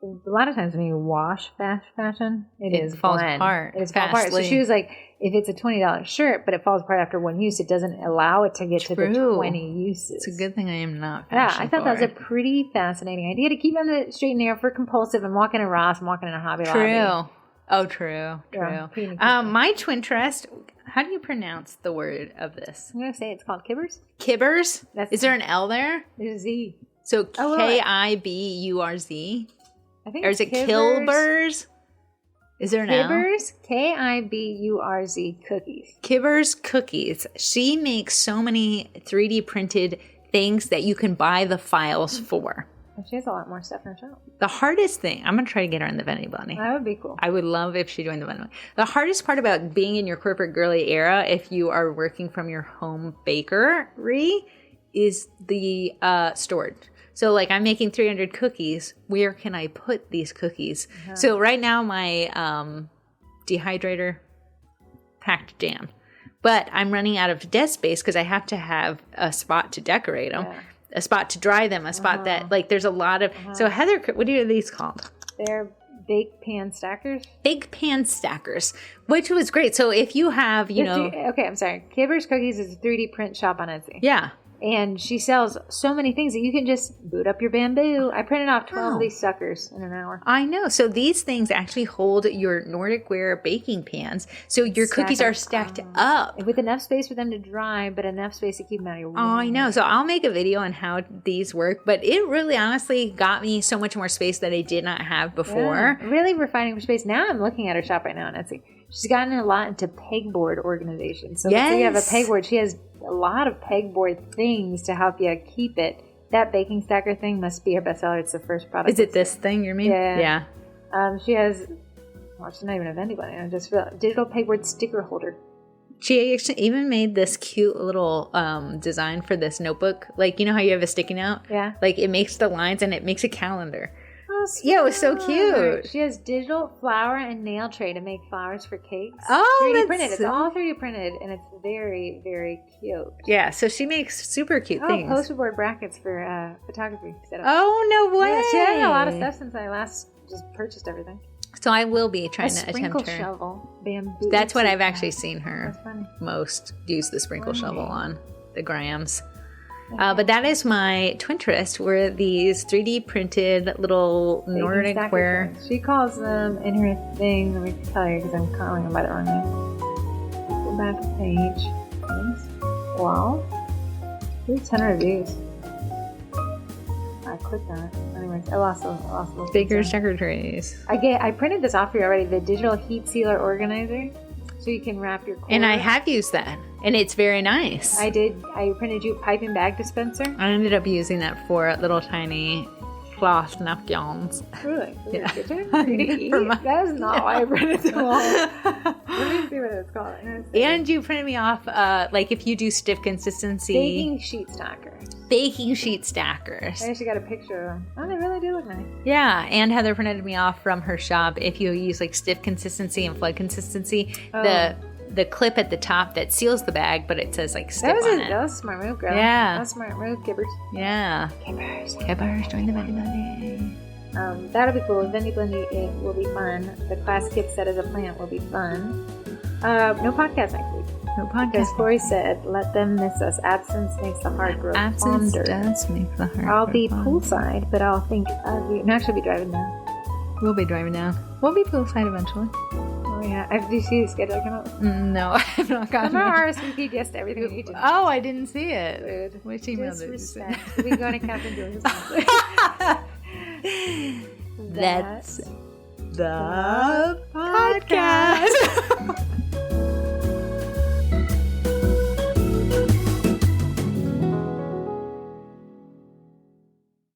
A lot of times when you wash fast fashion, it falls apart. It falls apart. So she was like, if it's a $20 shirt, but it falls apart after one use, it doesn't allow it to get to the 20 uses. It's a good thing I am not I thought that was a pretty fascinating idea to keep on the straight and narrow for compulsive. I'm walking in Ross, I'm walking in a Hobby Lobby. Oh, true. My Twinterest, how do you pronounce the word of this? I'm going to say it's called Kibbers. Kibbers? Is there an L there? There's a Z. So Kiburz? I think or is it Kilbers? Is there an Kibbers? Kiburz cookies. Kibbers cookies. She makes so many 3D printed things that you can buy the files for. She has a lot more stuff in her shop. The hardest thing, I'm going to try to get her in the Vending Bunny. That would be cool. I would love if she joined the Vending Bunny. The hardest part about being in your corporate girly era, if you are working from your home bakery, is the storage. So like I'm making 300 cookies. Where can I put these cookies? So right now my dehydrator packed jam. But I'm running out of desk space because I have to have a spot to decorate them. Yeah. A spot to dry them, a spot that, like, there's a lot of... So, Heather, what are these called? They're bake pan stackers. Bake pan stackers, which was great. So, if you have, Okay, I'm sorry. Kibbers Cookies is a 3D print shop on Etsy. Yeah. And she sells so many things that you can just boot up your bamboo. I printed off 12 of these suckers in an hour. I know. So these things actually hold your Nordic ware baking pans. So your cookies are stacked up. With enough space for them to dry, but enough space to keep them out of your way. Oh, I know. So I'll make a video on how these work. But it really honestly got me so much more space that I did not have before. Yeah, really refining for space. Now I'm looking at her shop right now on Etsy. She's gotten a lot into pegboard organization. So let's say you have a pegboard. She has a lot of pegboard things to help you keep it. That baking stacker thing must be her bestseller. It's the first product. Is it this thing you mean? Yeah. She has, she's not even a vending bunny. I just realized, digital pegboard sticker holder. She actually even made this cute little design for this notebook. Like, you know how you have a sticky note? Yeah. Like, it makes the lines and it makes a calendar. Oh, yeah, it was so cute. She has digital flower and nail tray to make flowers for cakes. Oh, 3D printed. It's all 3D printed, and it's very, very cute. Yeah, so she makes super cute things. Poster board brackets for photography setup. Oh, no way. Yeah, she has a lot of stuff since I last just purchased everything. So I will be trying to attempt her. Sprinkle shovel, bamboo. That's what I've actually seen her most use the sprinkle shovel on, the grams. But that is my Twinterest, were these 3D printed little Nordic ware. She calls them in her thing, let me tell you because I'm calling them by the wrong name. Go back a page. Wow. There's 10 reviews. I clicked on it. Anyways, I lost those. Baker's checker trays. I printed this off for you already, the digital heat sealer organizer. So you can wrap your cord. And I have used that. And it's very nice. I did. I printed you a pipe and bag dispenser. I ended up using that for little tiny cloth napkins. Really? Yeah. That is not why I printed them all. Let me see what it's called. And you printed me off, like if you do stiff consistency. Baking sheet stackers. Baking sheet stackers. I actually got a picture of them. Oh, they really do look nice. Yeah, and Heather printed me off from her shop. If you use like stiff consistency and flood consistency, the clip at the top that seals the bag, but it says like stiff on it. That was a smart move, girl. Yeah. That was a smart move, Kibbers. Yeah. Kibbers, join the Vending Bunny. That'll be cool. Vending Bunny will be fun. The class kit set as a plant will be fun. No podcast next week. No podcast. Because Corrie said, let them miss us. Absence makes the heart grow Absence fonder. does make the heart I'll grow be fonder. poolside, but I'll think I'll be driving down. We'll be driving down. We'll be poolside eventually. Oh yeah. Do you see the schedule come up? No, I have not gotten it. I'm RSVP'd yes to everything you do. Oh, I didn't see it. Rude. Which email did you see? We go to Captain George's. That's the podcast.